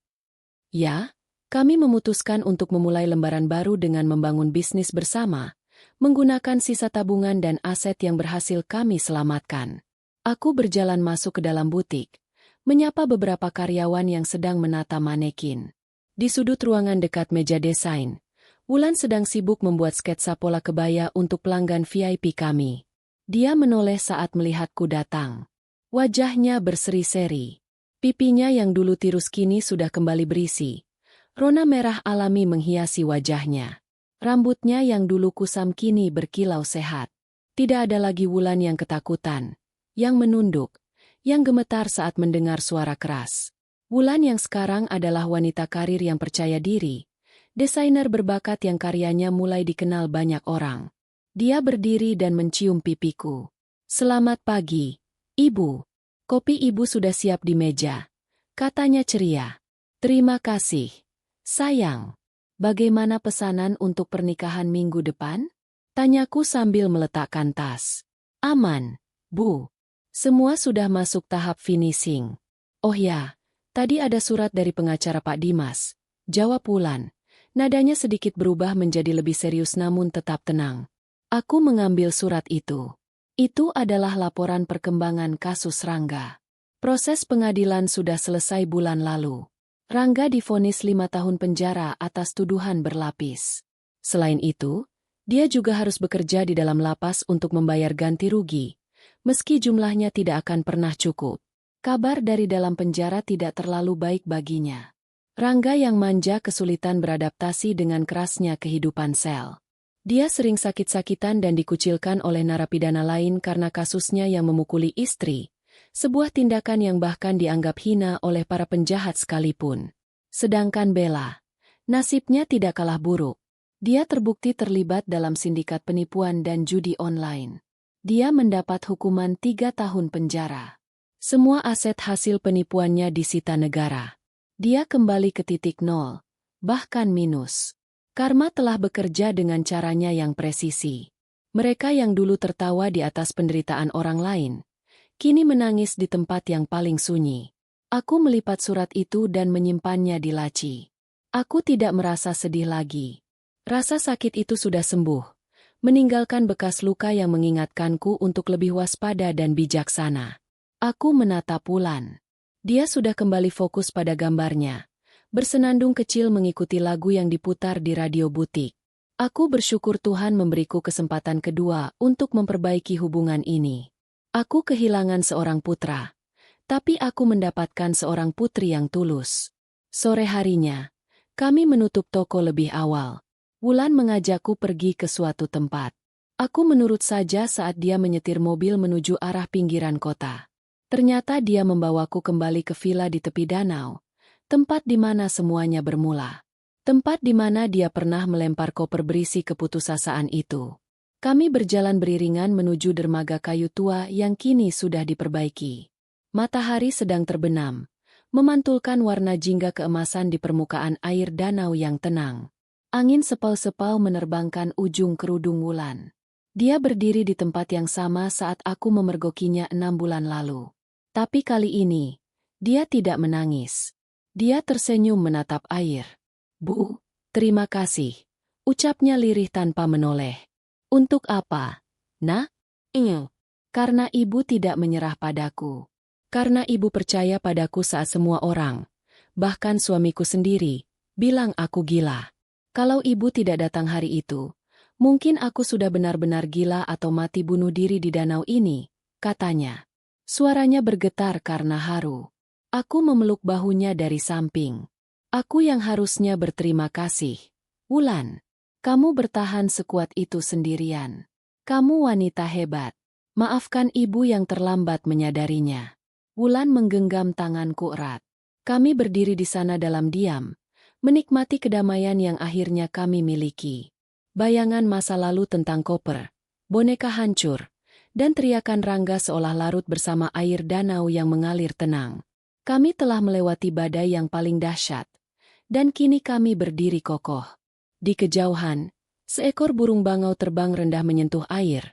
[SPEAKER 1] Ya, kami memutuskan untuk memulai lembaran baru dengan membangun bisnis bersama, menggunakan sisa tabungan dan aset yang berhasil kami selamatkan. Aku berjalan masuk ke dalam butik, menyapa beberapa karyawan yang sedang menata manekin. Di sudut ruangan dekat meja desain, Wulan sedang sibuk membuat sketsa pola kebaya untuk pelanggan VIP kami. Dia menoleh saat melihatku datang. Wajahnya berseri-seri. Pipinya yang dulu tirus kini sudah kembali berisi. Rona merah alami menghiasi wajahnya. Rambutnya yang dulu kusam kini berkilau sehat. Tidak ada lagi Wulan yang ketakutan, yang menunduk, yang gemetar saat mendengar suara keras. Wulan yang sekarang adalah wanita karir yang percaya diri, desainer berbakat yang karyanya mulai dikenal banyak orang. Dia berdiri dan mencium pipiku. Selamat pagi, Ibu. Kopi Ibu sudah siap di meja. Katanya ceria. Terima kasih, sayang. Bagaimana pesanan untuk pernikahan minggu depan? Tanyaku sambil meletakkan tas. Aman, Bu. Semua sudah masuk tahap finishing. Oh ya, tadi ada surat dari pengacara Pak Dimas. Jawab Wulan. Nadanya sedikit berubah menjadi lebih serius namun tetap tenang. Aku mengambil surat itu. Itu adalah laporan perkembangan kasus Rangga. Proses pengadilan sudah selesai bulan lalu. Rangga divonis 5 tahun penjara atas tuduhan berlapis. Selain itu, dia juga harus bekerja di dalam lapas untuk membayar ganti rugi, meski jumlahnya tidak akan pernah cukup. Kabar dari dalam penjara tidak terlalu baik baginya. Rangga yang manja kesulitan beradaptasi dengan kerasnya kehidupan sel. Dia sering sakit-sakitan dan dikucilkan oleh narapidana lain karena kasusnya yang memukuli istri, sebuah tindakan yang bahkan dianggap hina oleh para penjahat sekalipun. Sedangkan Bella, nasibnya tidak kalah buruk. Dia terbukti terlibat dalam sindikat penipuan dan judi online. Dia mendapat hukuman 3 tahun penjara. Semua aset hasil penipuannya disita negara. Dia kembali ke titik nol, bahkan minus. Karma telah bekerja dengan caranya yang presisi. Mereka yang dulu tertawa di atas penderitaan orang lain, kini menangis di tempat yang paling sunyi. Aku melipat surat itu dan menyimpannya di laci. Aku tidak merasa sedih lagi. Rasa sakit itu sudah sembuh, meninggalkan bekas luka yang mengingatkanku untuk lebih waspada dan bijaksana. Aku menatap Wulan. Dia sudah kembali fokus pada gambarnya. Bersenandung kecil mengikuti lagu yang diputar di radio butik. Aku bersyukur Tuhan memberiku kesempatan kedua untuk memperbaiki hubungan ini. Aku kehilangan seorang putra, tapi aku mendapatkan seorang putri yang tulus. Sore harinya, Kami menutup toko lebih awal. Wulan mengajakku pergi ke suatu tempat. Aku menurut saja saat dia menyetir mobil menuju arah pinggiran kota. Ternyata dia membawaku kembali ke villa di tepi danau, tempat di mana semuanya bermula. Tempat di mana dia pernah melempar koper berisi keputusasaan itu. Kami berjalan beriringan menuju dermaga kayu tua yang kini sudah diperbaiki. Matahari sedang terbenam, memantulkan warna jingga keemasan di permukaan air danau yang tenang. Angin sepal-sepal menerbangkan ujung kerudung Wulan. Dia berdiri di tempat yang sama saat aku memergokinya 6 bulan lalu. Tapi kali ini, dia tidak menangis. Dia tersenyum menatap air. "Bu, terima kasih," ucapnya lirih tanpa menoleh. "Untuk apa, Nak?" "Karena ibu tidak menyerah padaku. Karena ibu percaya padaku saat semua orang, bahkan suamiku sendiri, bilang aku gila. Kalau ibu tidak datang hari itu, mungkin aku sudah benar-benar gila atau mati bunuh diri di danau ini," katanya. Suaranya bergetar karena haru. Aku memeluk bahunya dari samping. Aku yang harusnya berterima kasih. "Wulan, kamu bertahan sekuat itu sendirian. Kamu wanita hebat. Maafkan ibu yang terlambat menyadarinya." Wulan menggenggam tanganku erat. Kami berdiri di sana dalam diam, menikmati kedamaian yang akhirnya kami miliki. Bayangan masa lalu tentang koper, boneka hancur, dan teriakan Rangga seolah larut bersama air danau yang mengalir tenang. Kami telah melewati badai yang paling dahsyat, dan kini kami berdiri kokoh. Di kejauhan, seekor burung bangau terbang rendah menyentuh air,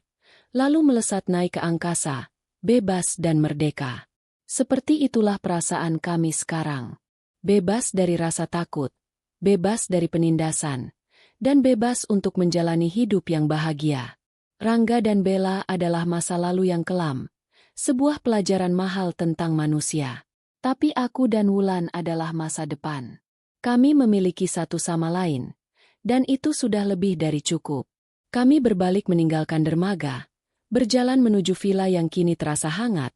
[SPEAKER 1] lalu melesat naik ke angkasa, bebas dan merdeka. Seperti itulah perasaan kami sekarang. Bebas dari rasa takut, bebas dari penindasan, dan bebas untuk menjalani hidup yang bahagia. Rangga dan Bella adalah masa lalu yang kelam, sebuah pelajaran mahal tentang manusia. Tapi aku dan Wulan adalah masa depan. Kami memiliki satu sama lain, dan itu sudah lebih dari cukup. Kami berbalik meninggalkan dermaga, berjalan menuju villa yang kini terasa hangat,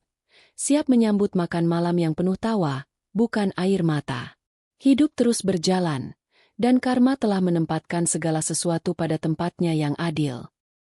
[SPEAKER 1] siap menyambut makan malam yang penuh tawa, bukan air mata. Hidup terus berjalan, dan karma telah menempatkan segala sesuatu pada tempatnya yang adil.